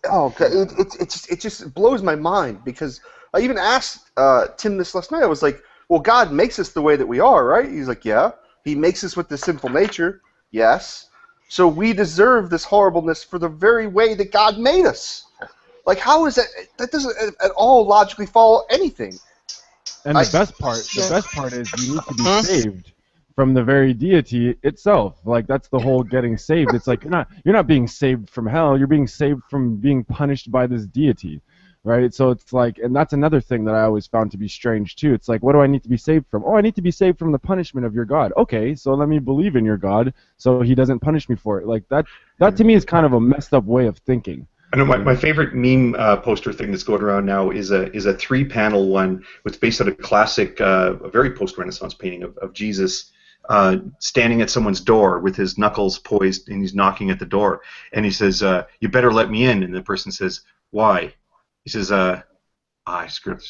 Oh, it just blows my mind because I even asked Tim this last night. I was like, well, God makes us the way that we are, right? He's like, yeah. He makes us with this sinful nature, yes. So we deserve this horribleness for the very way that God made us. Like, how is that? That doesn't at all logically follow anything. And the best part is you need to be saved from the very deity itself. Like, that's the whole getting saved. It's like you're not being saved from hell. You're being saved from being punished by this deity, right? So it's like, and that's another thing that I always found to be strange too. It's like, what do I need to be saved from? Oh, I need to be saved from the punishment of your God. Okay, so let me believe in your God so he doesn't punish me for it. Like that to me is kind of a messed up way of thinking. I know my favorite meme poster thing that's going around now is a 3-panel one, which is based on a classic, a very post-Renaissance painting of Jesus standing at someone's door with his knuckles poised, and he's knocking at the door, and he says, "You better let me in." And the person says, "Why?" He says, "I screwed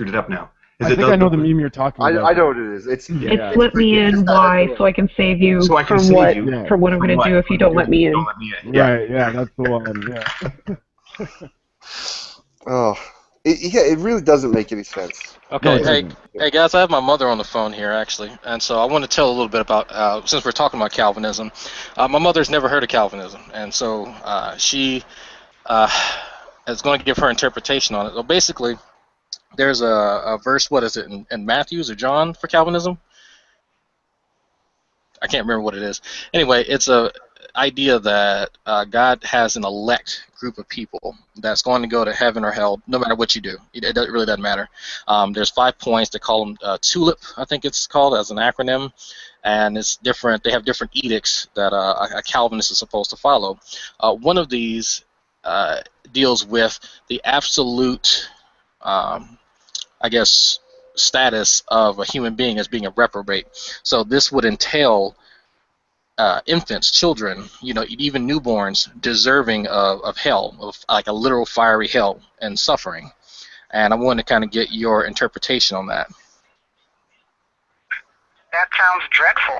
it up now." I think I know the meme you're talking about. I know what it is. It's let me in. Why? So I can save you from what I'm going to do if you don't let me in. Don't let me in. Yeah. Right. Yeah, that's the one. Yeah. Oh. It really doesn't make any sense. Okay, hey guys, I have my mother on the phone here actually, and so I want to tell a little bit about since we're talking about Calvinism. My mother's never heard of Calvinism, and so she It's going to give her interpretation on it. So basically, there's a verse. What is it in Matthew's or John for Calvinism? I can't remember what it is. Anyway, it's a idea that God has an elect group of people that's going to go to heaven or hell no matter what you do. It really doesn't matter. There's 5 points. They call them TULIP, I think it's called, as an acronym, and it's different. They have different edicts that a Calvinist is supposed to follow. One of these deals with the absolute, I guess, status of a human being as being a reprobate. So this would entail infants, children, even newborns, deserving of hell, of like a literal fiery hell and suffering. And I wanted to kind of get your interpretation on that. That sounds dreadful.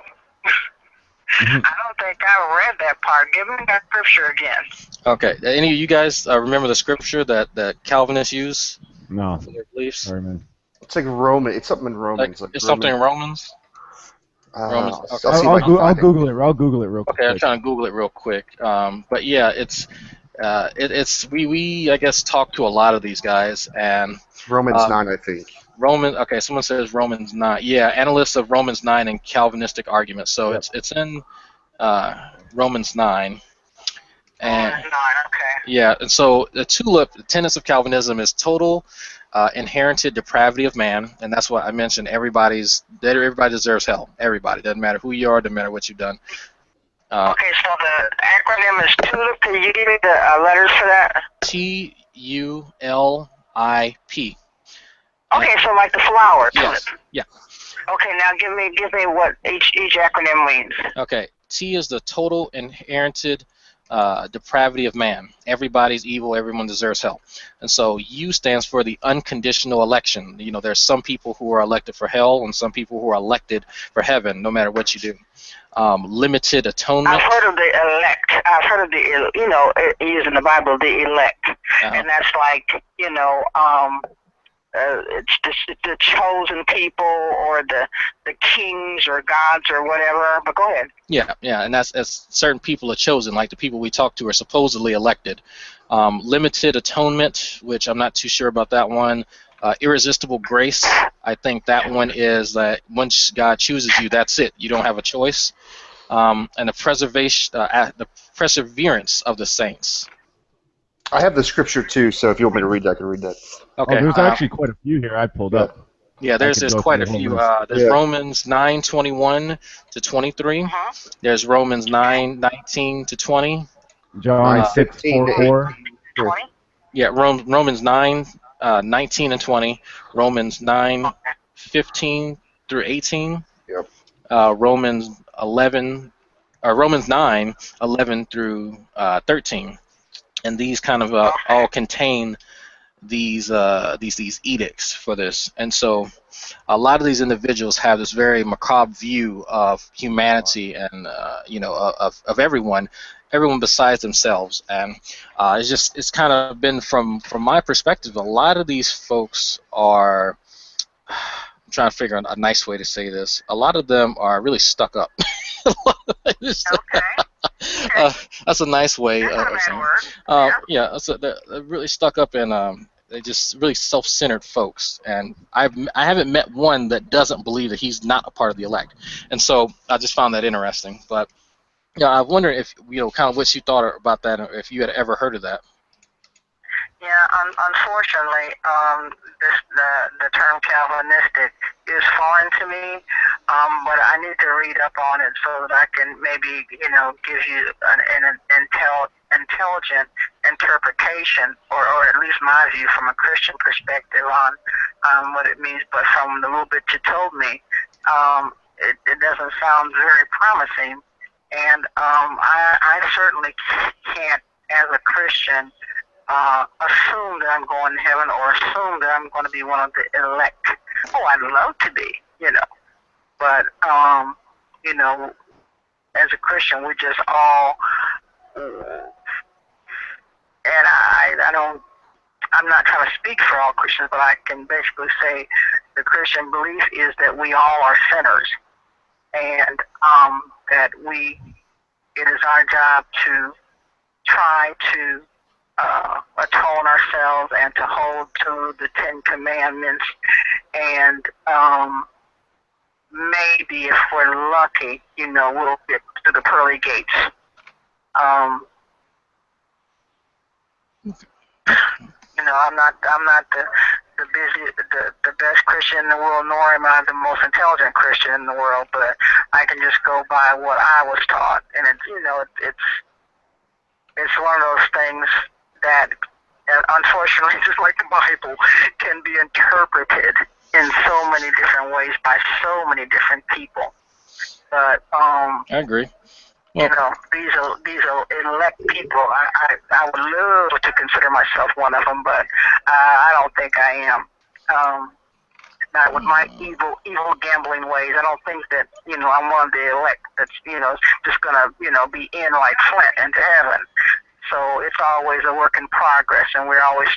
I don't think I read that part. Give me that scripture again. Okay. Any of you guys remember the scripture that Calvinists use No. for their beliefs? Sorry, man. It's like Roman. It's something in Romans. It's something in Romans? Romans. Okay. I'll Google it. I'll Google it real quick. Okay, I'm trying to Google it real quick. But yeah, it's we I guess talk to a lot of these guys, and Romans 9, I think. Okay, someone says Romans 9. Yeah, analysts of Romans 9 and Calvinistic arguments. So Yep. it's in Romans 9. And Romans 9, okay. yeah, and so the TULIP, the tenets of Calvinism, is total inherited depravity of man, and that's what I mentioned. Everybody deserves hell. Everybody, doesn't matter who you are, doesn't matter what you've done. Okay, so the acronym is TULIP. Can you give me the letters for that? TULIP. Okay, so like the flower. Yes. TULIP. Yeah. Okay, now give me what each acronym means. Okay. T is the total inherited depravity of man. Everybody's evil. Everyone deserves hell. And so U stands for the unconditional election. There's some people who are elected for hell and some people who are elected for heaven, no matter what you do. Limited atonement. I've heard of the elect. I've heard of the, used in the Bible, the elect. And that's like, it's the chosen people or the kings or gods or whatever. But go ahead. Yeah, and that's certain people are chosen, like the people we talk to are supposedly elected. Limited atonement, which I'm not too sure about that one. Irresistible grace, I think that one is that once God chooses you, that's it. You don't have a choice. And the perseverance of the saints. I have the scripture too, so if you want me to read that, I can read that. Okay. There's actually quite a few here I pulled up. Yeah, there's quite a few. There's Romans 9:21 to 23. There's Romans 9:19 to 20. John 6:4. 20? Yeah, Romans 9:19 and 20. Romans 9:15 through 18. Yep. Romans 9:11 through 13. And these kind of all contain these edicts for this. And so a lot of these individuals have this very macabre view of humanity and of everyone besides themselves. And it's kind of been from my perspective, a lot of these folks are, I'm trying to figure out a nice way to say this, a lot of them are really stuck up. That's a nice way of saying it. They're really stuck up and they're just really self-centered folks. And I haven't met one that doesn't believe that he's not a part of the elect. And so I just found that interesting. But I wonder if kind of what you thought about that, or if you had ever heard of that. Yeah, unfortunately, the term Calvinistic is foreign to me, but I need to read up on it so that I can maybe, give you an intelligent interpretation, or at least my view from a Christian perspective on what it means. But from the little bit you told me, it doesn't sound very promising, and I certainly can't, as a Christian, assume that I'm going to heaven or assume that I'm going to be one of the elect. Oh, I'd love to be, but as a Christian, we just all, and I'm not trying to speak for all Christians, but I can basically say the Christian belief is that we all are sinners, and that it is our job to try to atone ourselves and to hold to the Ten Commandments, and maybe if we're lucky, we'll get to the pearly gates. I'm not the best Christian in the world, nor am I the most intelligent Christian in the world, but I can just go by what I was taught, and it's one of those things that, unfortunately, just like the Bible, can be interpreted in so many different ways by so many different people. But I agree. Well, these are elect people. I would love to consider myself one of them, but I don't think I am. Not with my evil gambling ways. I don't think that I'm one of the elect that's just gonna be in like Flint into heaven. So it's always a work in progress, and we're always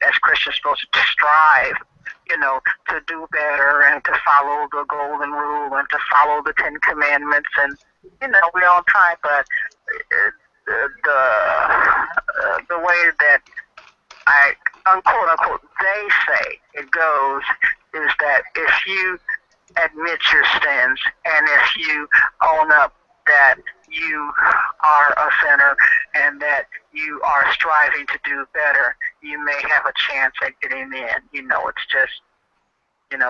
as Christians, supposed to strive, to do better and to follow the golden rule and to follow the Ten Commandments, and we all try, but the way that I unquote unquote they say it goes is that if you admit your sins and if you own up that you are a sinner and that you are striving to do better, you may have a chance at getting in. It's just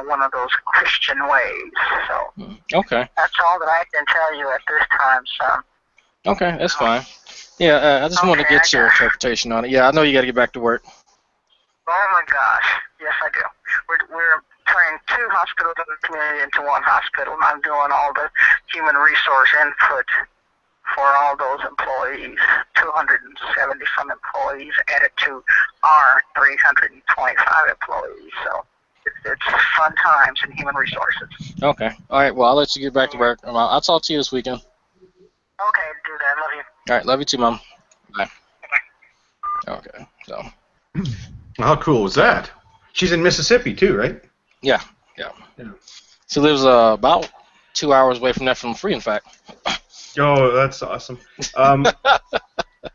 one of those Christian ways. So okay, that's all that I can tell you at this time, son. Okay, that's fine. Yeah, I just want to get your interpretation on it. Yeah, I know you got to get back to work. Oh my gosh, yes I do. We're turning 2 hospitals in the community into 1 hospital, and I'm doing all the human resource input for all those employees, 270 some employees added to our 325 employees. So it's fun times in human resources. Okay. All right. Well, I'll let you get back to work. I'll talk to you this weekend. Okay, do that. Love you. All right. Love you too, Mom. Bye. Okay. So. How cool was that? She's in Mississippi too, right? Yeah. She lives about 2 hours away from Nephilim Free, in fact. Oh, that's awesome.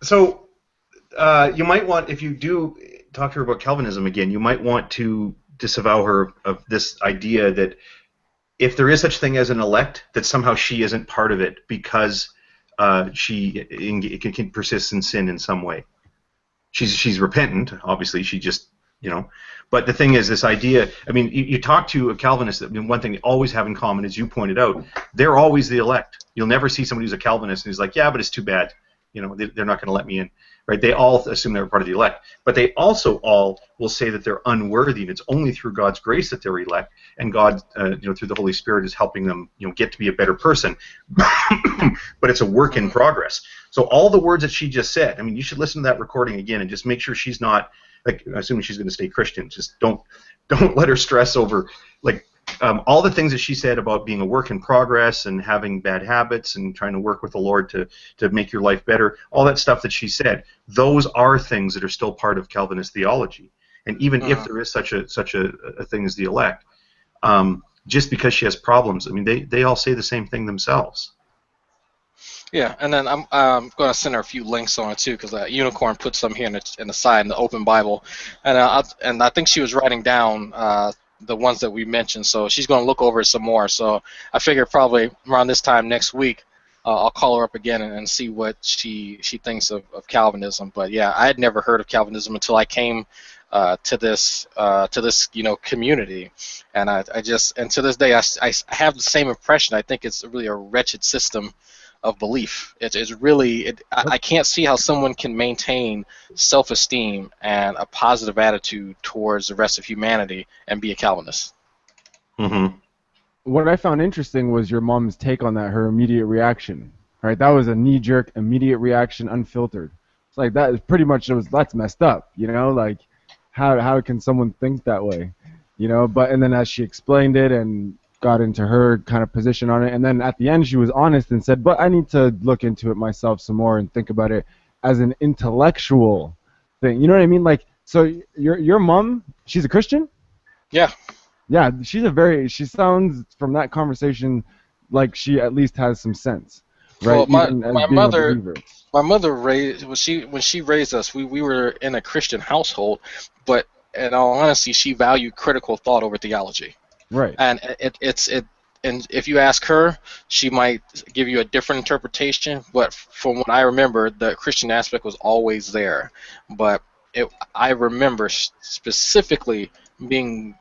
So you might want, if you do talk to her about Calvinism again, you might want to disavow her of this idea that if there is such thing as an elect, that somehow she isn't part of it because she can persist in sin in some way. She's repentant, obviously. She just, But the thing is, this idea. I mean, you talk to a Calvinist. I mean, one thing they always have in common, as you pointed out, they're always the elect. You'll never see somebody who's a Calvinist and he's like, yeah, but it's too bad. They're not going to let me in. Right? They all assume they're part of the elect, but they also all will say that they're unworthy, and it's only through God's grace that they're elect, and God, through the Holy Spirit, is helping them, get to be a better person. But it's a work in progress. So all the words that she just said, I mean, you should listen to that recording again and just make sure she's not, assuming she's going to stay Christian, just don't let her stress over, all the things that she said about being a work in progress and having bad habits and trying to work with the Lord to make your life better, all that stuff that she said, those are things that are still part of Calvinist theology. And even if there is such a thing as the elect, just because she has problems, I mean, they all say the same thing themselves. Yeah, and then I'm going to send her a few links on it too, because Unicorn put some here in the side in the Open Bible, and I think she was writing down the ones that we mentioned, so she's going to look over it some more. So I figure probably around this time next week, I'll call her up again and see what she thinks of Calvinism. But yeah, I had never heard of Calvinism until I came to this community, and I just, and to this day I have the same impression. I think it's really a wretched system of belief. It's really, I can't see how someone can maintain self-esteem and a positive attitude towards the rest of humanity and be a Calvinist. Mm-hmm. What I found interesting was your mom's take on that, her immediate reaction. Right, that was a knee-jerk, immediate reaction, unfiltered. It's like that is pretty much that's messed up. Like how can someone think that way? But and then as she explained it and got into her kind of position on it, and then at the end she was honest and said, but I need to look into it myself some more and think about it as an intellectual thing. You know what I mean? Like, so your mom, she's a Christian? Yeah. Yeah, she sounds from that conversation like she at least has some sense. right? Well, Even as my being a mother believer. my mother raised when she raised us, we were in a Christian household, but in all honesty, she valued critical thought over theology. Right. And and if you ask her, she might give you a different interpretation. But from what I remember, the Christian aspect was always there. But I remember specifically being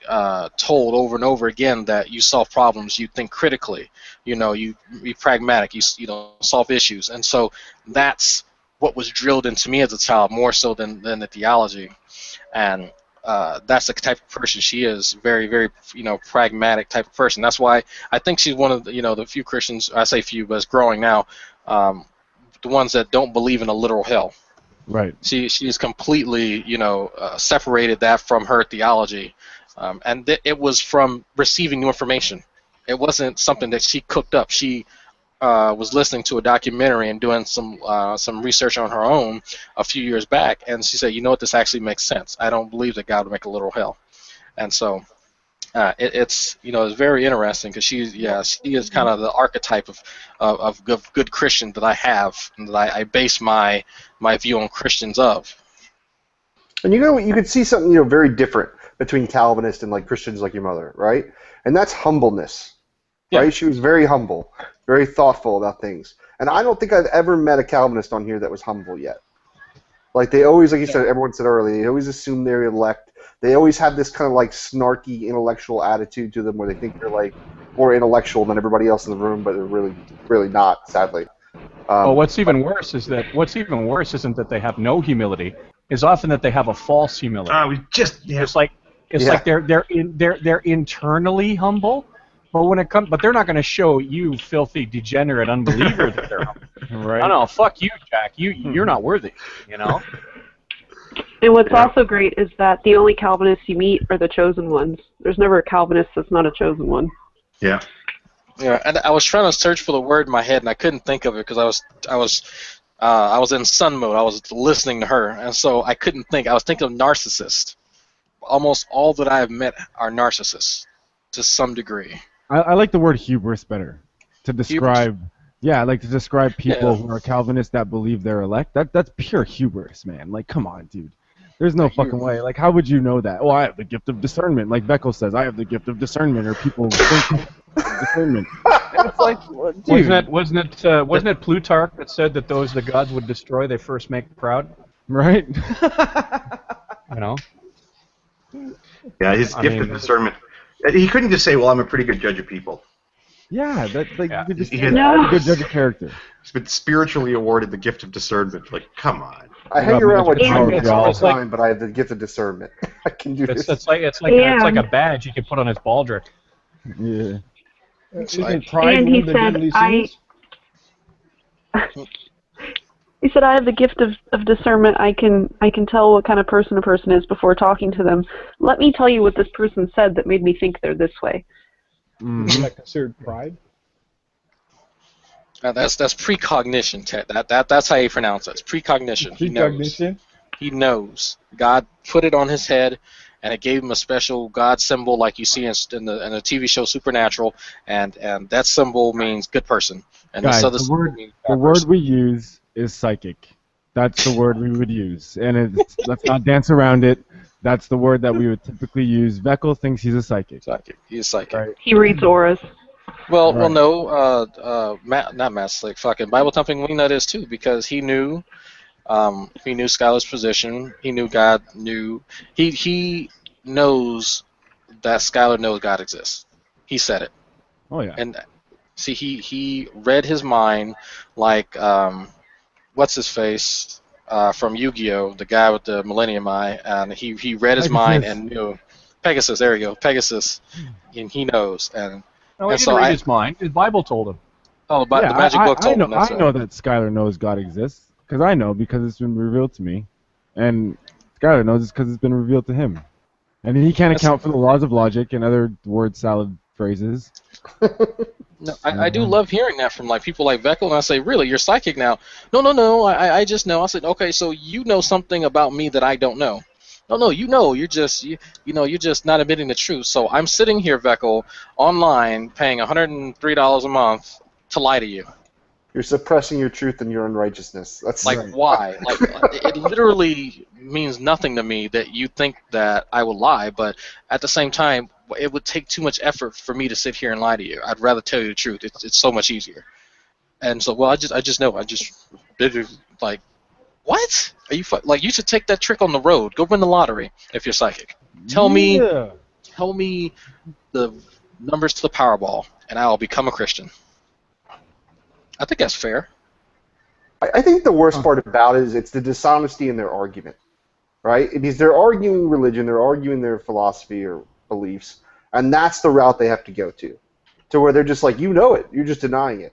told over and over again that you solve problems, you think critically, you be pragmatic, you know, solve issues, and so that's what was drilled into me as a child more so than the theology. And that's the type of person she is, very, very, pragmatic type of person. That's why I think she's one of the few Christians, I say few, but it's growing now, the ones that don't believe in a literal hell. Right. She's completely, separated that from her theology, and it was from receiving new information. It wasn't something that she cooked up. She was listening to a documentary and doing some research on her own a few years back, and she said, "You know what? This actually makes sense. I don't believe that God would make a literal hell." And so it's very interesting because she is kind of the archetype of good Christian that I have, and that I base my view on Christians of. And you could see something very different between Calvinists and like Christians like your mother, right? And that's humbleness, right? She was very humble, very thoughtful about things. And I don't think I've ever met a Calvinist on here that was humble yet. Like they always, like you said, everyone said earlier, they always assume they're elect. They always have this kind of like snarky intellectual attitude to them where they think they're like more intellectual than everybody else in the room, but they're really, really not, sadly. Well, what's even worse isn't that they have no humility. Is often that they have a false humility. It's like they're internally humble, but they're not going to show you filthy degenerate unbeliever that they're humble. Right. No, fuck you, Jack. You're not worthy. You know. And what's also great is that the only Calvinists you meet are the chosen ones. There's never a Calvinist that's not a chosen one. Yeah. Yeah, and I was trying to search for the word in my head, and I couldn't think of it because I was in sun mode. I was listening to her, and so I couldn't think. I was thinking of narcissist. Almost all that I have met are narcissists, to some degree. I like the word hubris better to describe. Hubris? Yeah, I like to describe people who are Calvinists that believe they're elect. That's pure hubris, man. Like, come on, dude. There's no fucking way. Like, how would you know that? Oh, I have the gift of discernment. Like Beckel says, I have the gift of discernment, or people think discernment. And it's like, dude. Wasn't it Plutarch that said that those the gods would destroy, they first make proud? Right. You know. Yeah, his gift of discernment. He couldn't just say, "Well, I'm a pretty good judge of people." Yeah, that's like you just he had a good judge of character. He's been spiritually awarded the gift of discernment. Like, come on. I hang around with Calvinists all the time, but I have the gift of discernment. I can do this. It's like a badge you can put on his baldrick. Yeah. Isn't pride and one he of the said, deadly sins? He said, I have the gift of discernment. I can tell what kind of person a person is before talking to them. Let me tell you what this person said that made me think they're this way. Is that considered pride? That's precognition, Ted. That's how you pronounce it. It's precognition. Precognition? He knows. God put it on his head, and it gave him a special God symbol like you see in the TV show Supernatural, and that symbol means good person. And Guys, this other the word we use is psychic. That's the word we would use, and let's not dance around it. That's the word that we would typically use. Veckel thinks he's a psychic. He's psychic. Right. He reads auras. Well, no, not Matt Slick. Fucking Bible thumping wingnut is too, because he knew Skylar's position. He knew God knew. He knows that Skylar knows God exists. He said it. Oh yeah. And see, he read his mind like what's his face from Yu-Gi-Oh, the guy with the Millennium Eye, and he read his mind and knew. Pegasus, there you go, Pegasus, and he knows. And no, he didn't read his mind. His Bible told him. Oh, but the magic book told him. I know that Skylar knows God exists because I know because it's been revealed to me, and Skylar knows it's because it's been revealed to him, and he can't account for the laws of logic and other word salad phrases. No, I do love hearing that from like people like Veckel, and I say, really, you're psychic now? No, I just know. I said, okay, so you know something about me that I don't know. No, you know, you're just you're just not admitting the truth. So I'm sitting here, Veckel, online, paying $103 a month to lie to you. You're suppressing your truth and your unrighteousness. That's Like, why? Like, it literally means nothing to me that you think that I will lie, but at the same time, it would take too much effort for me to sit here and lie to you. I'd rather tell you the truth. It's so much easier. And so, well, I just know. Like, what? Are you like? You should take that trick on the road. Go win the lottery if you're psychic. Tell me the numbers to the Powerball, and I'll become a Christian. I think that's fair. I think the worst part about it is it's the dishonesty in their argument, right? Because they're arguing religion, they're arguing their philosophy or beliefs, and that's the route they have to go to where they're just like, you know it, you're just denying it.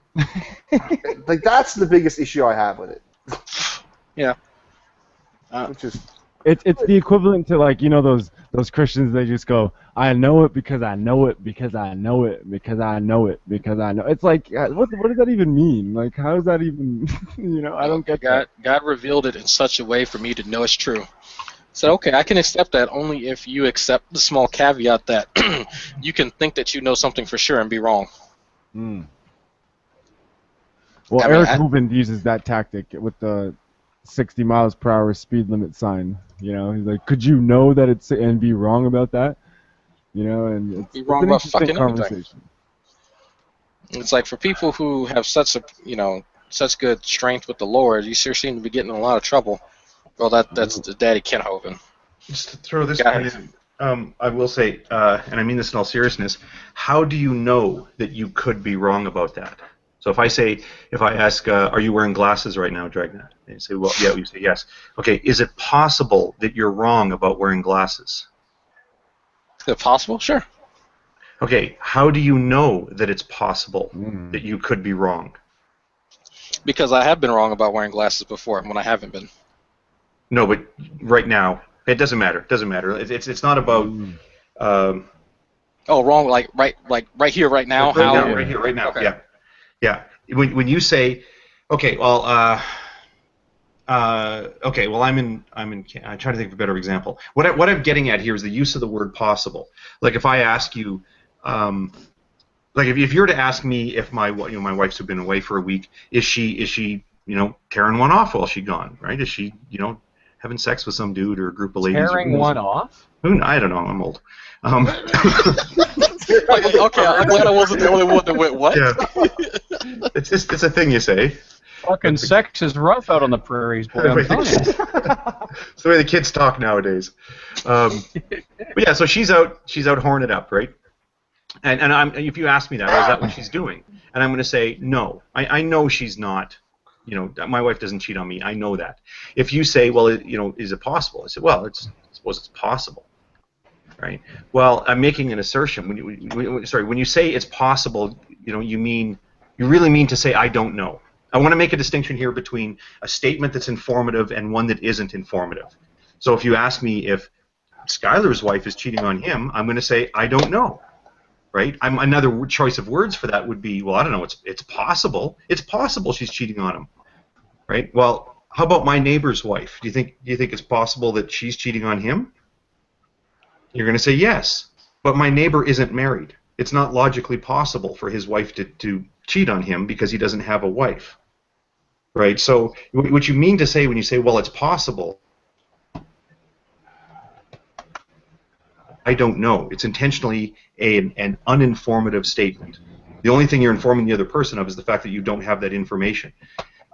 Like, that's the biggest issue I have with it. Yeah. Which is... It's the equivalent to, like, you know, those Christians, they just go, I know it because I know it because I know it because I know it because I know. It's like, what does that even mean? Like, how is that even, you know, I don't get that. God revealed it in such a way for me to know it's true. So, okay, I can accept that only if you accept the small caveat that you can think that you know something for sure and be wrong. Well, Eric Hovind uses that tactic with the 60 miles per hour speed limit sign. You know, he's like, could you know that it's and be wrong about that? You know, and it's be wrong an about interesting fucking conversation. everything. It's like, for people who have such good strength with the Lord, you sure seem to be getting in a lot of trouble. Well, that's the Daddy Ken Hovind. Just to throw this point in, I will say, and I mean this in all seriousness, how do you know that you could be wrong about that? So if I ask, are you wearing glasses right now, Dragnet? And you say, well, yeah. You say yes. Okay, is it possible that you're wrong about wearing glasses? Is it possible? Sure. Okay, how do you know that it's possible that you could be wrong? Because I have been wrong about wearing glasses before when I haven't been. No, but right now, it doesn't matter. It doesn't matter. It's not about. Wrong. Like right here, right now. Right here, right now. Okay. Yeah. When you say, okay, well, I'm trying to think of a better example. What I'm getting at here is the use of the word possible. Like, if I ask you, like if you were to ask me if my wife's been away for a week, is she tearing one off while she's gone, right? Is she having sex with some dude or a group of ladies? Tearing one off? I don't know. I'm old. Okay, I'm glad I wasn't the only one that went, what? Yeah. It's a thing you say. Fucking sex is rough out on the prairies, boy. I'm telling you. It's the way the kids talk nowadays. But yeah, so she's out whoring it up, right? And if you ask me that, is that what she's doing? And I'm going to say no. I know she's not. My wife doesn't cheat on me. I know that. If you say, well, is it possible? I say, well, I suppose it's possible, right? Well, I'm making an assertion. When you say it's possible, you really mean to say I don't know. I want to make a distinction here between a statement that's informative and one that isn't informative. So if you ask me if Skylar's wife is cheating on him, I'm going to say I don't know. Right? Another choice of words for that would be, well, I don't know. It's possible. It's possible she's cheating on him. Right? Well, how about my neighbor's wife? Do you think it's possible that she's cheating on him? You're going to say yes. But my neighbor isn't married. It's not logically possible for his wife to cheat on him because he doesn't have a wife. Right? So what you mean to say when you say, well, it's possible, I don't know. It's intentionally an uninformative statement. The only thing you're informing the other person of is the fact that you don't have that information.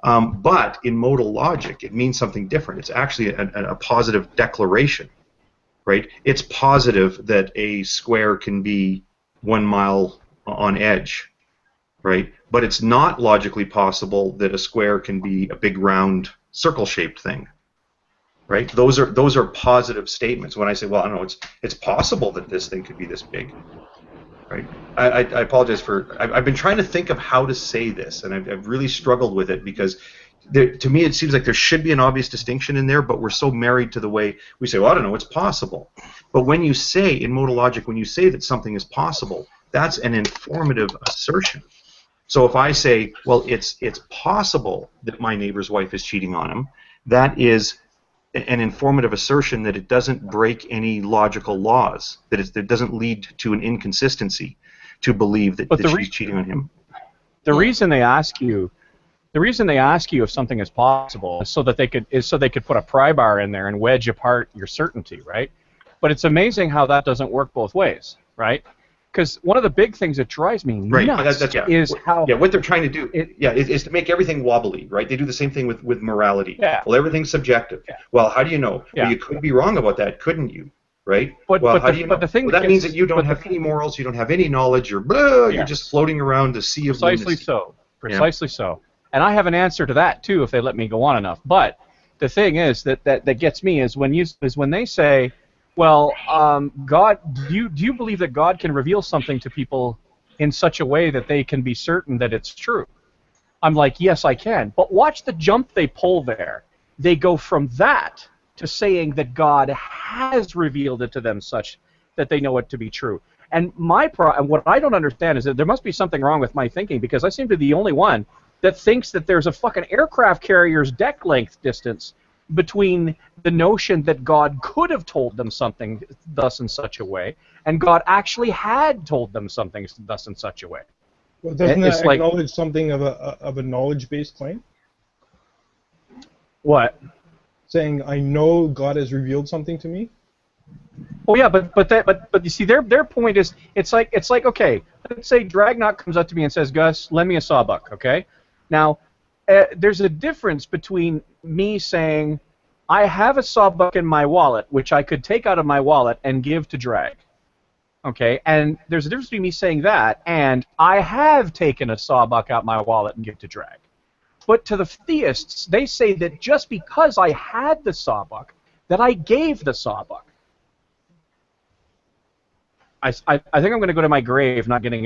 But in modal logic, it means something different. It's actually a positive declaration, right? It's positive that a square can be 1 mile on edge, right? But it's not logically possible that a square can be a big round circle-shaped thing. Right? Those are positive statements. When I say, well, I don't know, it's possible that this thing could be this big. Right? I apologize I've been trying to think of how to say this, and I've really struggled with it because to me it seems like there should be an obvious distinction in there, but we're so married to the way we say, well, I don't know, it's possible. But when you say, in modal logic, when you say that something is possible, that's an informative assertion. So if I say, well, it's possible that my neighbor's wife is cheating on him, that is an informative assertion that it doesn't break any logical laws, that it doesn't lead to an inconsistency to believe that she's cheating on him. The reason they ask you the reason they ask you if something is possible is so that they could put a pry bar in there and wedge apart your certainty, right? But it's amazing how that doesn't work both ways, right? Because one of the big things that drives me nuts is how what they're trying to do is to make everything wobbly, right? They do the same thing with morality. Yeah. Well, everything's subjective. Yeah. Well, how do you know? Yeah. Well, you could be wrong about that, couldn't you? Right? But how do you know? The thing that means that you don't have any morals, you don't have any knowledge, you're just floating around the sea of lunacy. Precisely so. And I have an answer to that too if they let me go on enough. But the thing is that gets me is when they say, well, God, do you believe that God can reveal something to people in such a way that they can be certain that it's true? I'm like, yes, I can. But watch the jump they pull there. They go from that to saying that God has revealed it to them such that they know it to be true. And what I don't understand is that there must be something wrong with my thinking, because I seem to be the only one that thinks that there's a fucking aircraft carrier's deck length distance between the notion that God could have told them something thus in such a way, and God actually had told them something thus in such a way. Well, doesn't that acknowledge something of a knowledge-based claim? What? Saying, I know God has revealed something to me? Oh yeah, but you see, their point is, it's like okay, let's say Dragnot comes up to me and says, Gus, lend me a sawbuck, okay? Now, there's a difference between me saying, I have a sawbuck in my wallet, which I could take out of my wallet and give to Drag, okay? And there's a difference between me saying that and I have taken a sawbuck out of my wallet and give to Drag. But to the theists, they say that just because I had the sawbuck, that I gave the sawbuck. I think I'm going to go to my grave not getting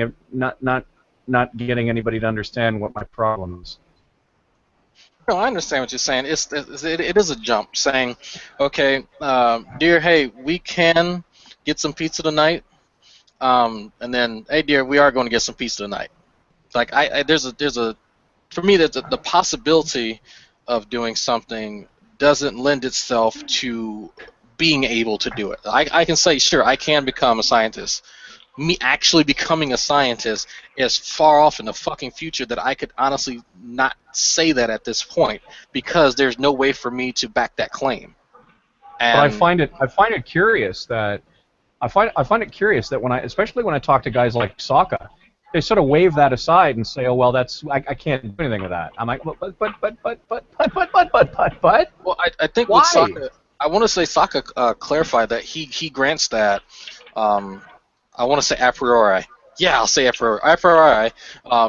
anybody to understand what my problem is. No, I understand what you're saying. It is a jump saying, okay, dear, hey, we can get some pizza tonight, and then, hey, dear, we are going to get some pizza tonight. Like for me, the possibility of doing something doesn't lend itself to being able to do it. I can say, sure, I can become a scientist. Me actually becoming a scientist is far off in the fucking future that I could honestly not say that at this point, because there's no way for me to back that claim. And but I find it curious that especially when I talk to guys like Sokka, they sort of wave that aside and say, oh well, I can't do anything with that. I'm like, but. Well, I think why? With Sokka, I want to say Sokka clarified that he grants that. I want to say a priori. Yeah, I'll say a priori.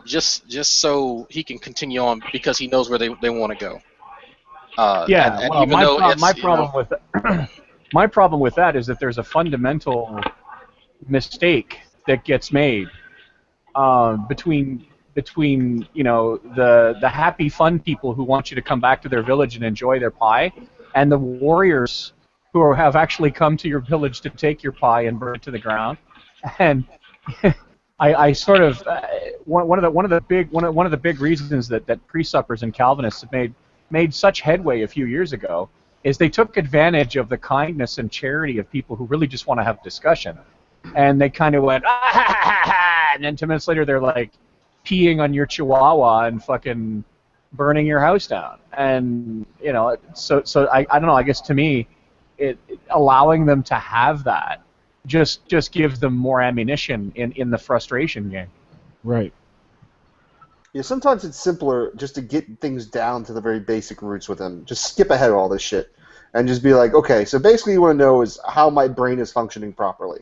Just so he can continue on, because he knows where they want to go. My problem with that is that there's a fundamental mistake that gets made between the happy fun people who want you to come back to their village and enjoy their pie, and the warriors who have actually come to your village to take your pie and burn it to the ground. And I sort of one of the big reasons that pre-suppers and Calvinists have made such headway a few years ago is they took advantage of the kindness and charity of people who really just want to have a discussion, and they kind of went, ah, ha, ha, ha, and then 2 minutes later they're like peeing on your chihuahua and fucking burning your house down. And so I don't know, I guess to me allowing them to have that just gives them more ammunition in the frustration game. Right. Yeah, sometimes it's simpler just to get things down to the very basic roots with them. Just skip ahead of all this shit and just be like, okay, so basically you want to know is how my brain is functioning properly.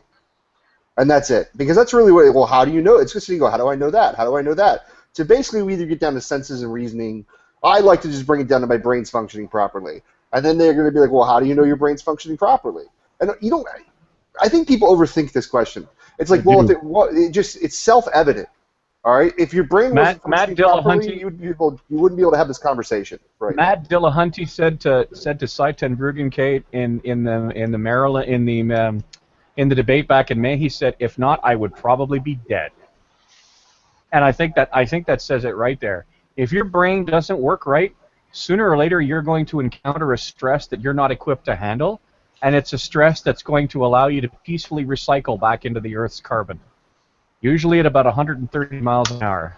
And that's it. Because that's really what, well, how do you know? It's just you go, how do I know that? How do I know that? So basically we either get down to senses and reasoning. I like to just bring it down to my brain's functioning properly. And then they're going to be like, well, how do you know your brain's functioning properly? And you don't. I think people overthink this question. It's like, well, it's self-evident. All right, if your brain wasn't functioning properly, you wouldn't be able to have this conversation. Right. Matt Dillahunty said to Seitan Bruggencate in the Maryland in the debate back in May. He said, if not, I would probably be dead. And I think that says it right there. If your brain doesn't work right, sooner or later you're going to encounter a stress that you're not equipped to handle, and it's a stress that's going to allow you to peacefully recycle back into the Earth's carbon. Usually at about 130 miles an hour.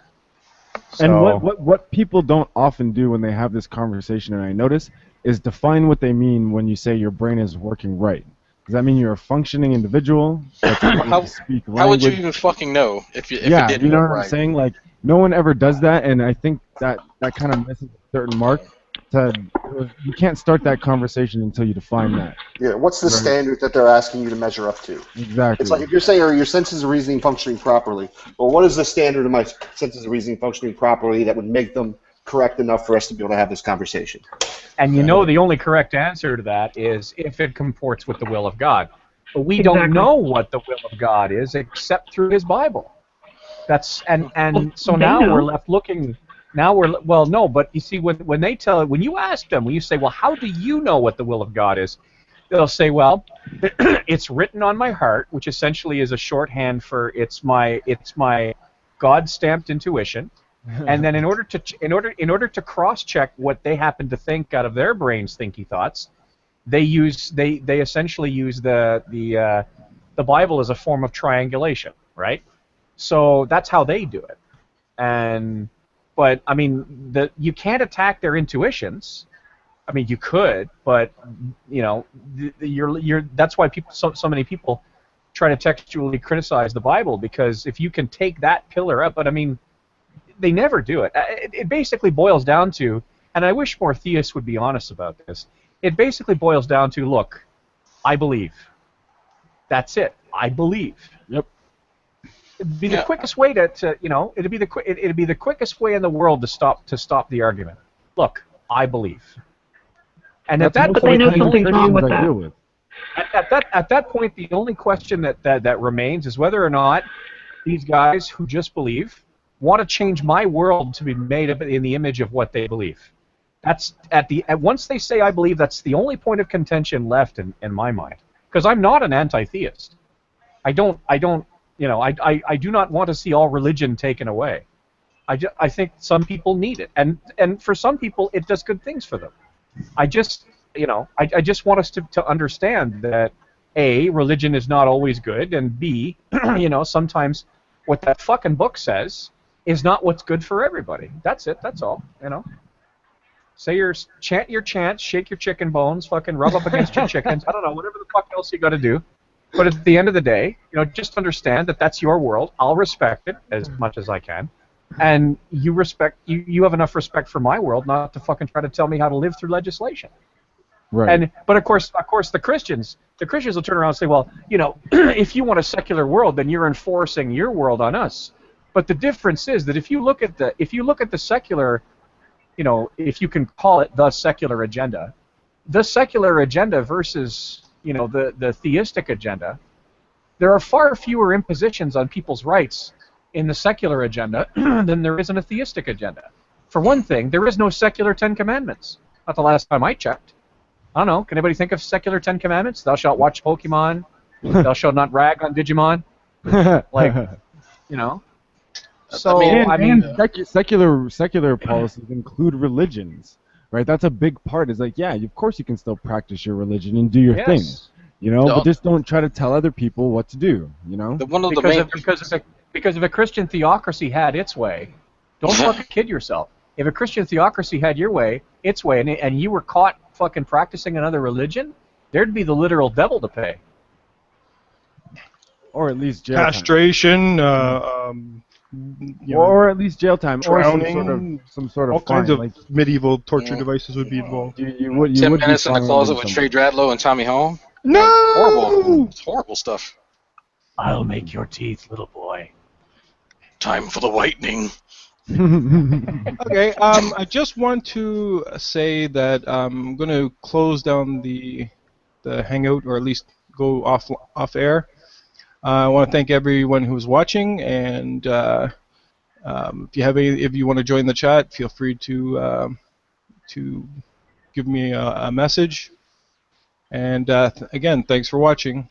So, And what people don't often do when they have this conversation, and I notice, is define what they mean when you say your brain is working right. Does that mean you're a functioning individual that's able to speak language? How would you even fucking know if it didn't you know work what I'm right? saying? Like, no one ever does that, and I think that kind of misses a certain mark. You can't start that conversation until you define that. Yeah, what's the standard that they're asking you to measure up to? Exactly. It's like if you're saying, are your senses of reasoning functioning properly? Well, what is the standard of my senses of reasoning functioning properly that would make them correct enough for us to be able to have this conversation? And you know the only correct answer to that is if it comports with the will of God. But we don't know what the will of God is except through His Bible. So now we're left looking. Now no, but you see when you ask them, when you say, well, how do you know what the will of God is? They'll say, well, it's written on my heart, which essentially is a shorthand for it's my God-stamped intuition. And then in order to cross-check what they happen to think out of their brains' thinky thoughts, they essentially use the Bible as a form of triangulation, right? So that's how they do it. But I mean, you can't attack their intuitions. I mean, you could, but you know, that's why so many people try to textually criticize the Bible, because if you can take that pillar up, but I mean, they never do it. It basically boils down to, and I wish more theists would be honest about this. It basically boils down to, look, I believe. That's it. I believe. Yep. It'd be the quickest way it'd be the quickest way in the world to stop the argument. Look, I believe. And at that point, at that point, the only question that remains is whether or not these guys who just believe want to change my world to be made up in the image of what they believe. That's once they say I believe, that's the only point of contention left in my mind. Because I'm not an anti-theist. I do not want to see all religion taken away. I think some people need it, and for some people it does good things for them. I just want us to understand that A, religion is not always good, and B, sometimes what that fucking book says is not what's good for everybody. That's it. That's all. Chant your chants, shake your chicken bones, fucking rub up against your chickens. I don't know, whatever the fuck else you got to do. But at the end of the day, just understand that that's your world. I'll respect it as much as I can, and you have enough respect for my world not to fucking try to tell me how to live through legislation. Right. But of course, the Christians will turn around and say, well, if you want a secular world, then you're enforcing your world on us. But the difference is that if you look at the secular, if you can call it the secular agenda versus the theistic agenda, there are far fewer impositions on people's rights in the secular agenda than there is in a theistic agenda. For one thing, there is no secular Ten Commandments. Not the last time I checked. I don't know. Can anybody think of secular Ten Commandments? Thou shalt watch Pokemon. Thou shalt not rag on Digimon. So secular policies include religions, right? That's a big part. It's like, yeah, of course you can still practice your religion and do your thing, but just don't try to tell other people what to do, Because if a Christian theocracy had its way, don't fucking kid yourself. If a Christian theocracy had its way, and you were caught fucking practicing another religion, there'd be the literal devil to pay. Or at least jail castration, or at least jail time, drowning, or some sort of all kinds of like medieval torture devices would be involved. You would 10 minutes in the closet with Trey Dradlow and Tommy Holm. No! Horrible. It's horrible stuff. I'll make your teeth, little boy. Time for the whitening. Okay, I just want to say that I'm going to close down the hangout, or at least go off air. I want to thank everyone who was watching, and if you want to join the chat, feel free to give me a message. And again, thanks for watching.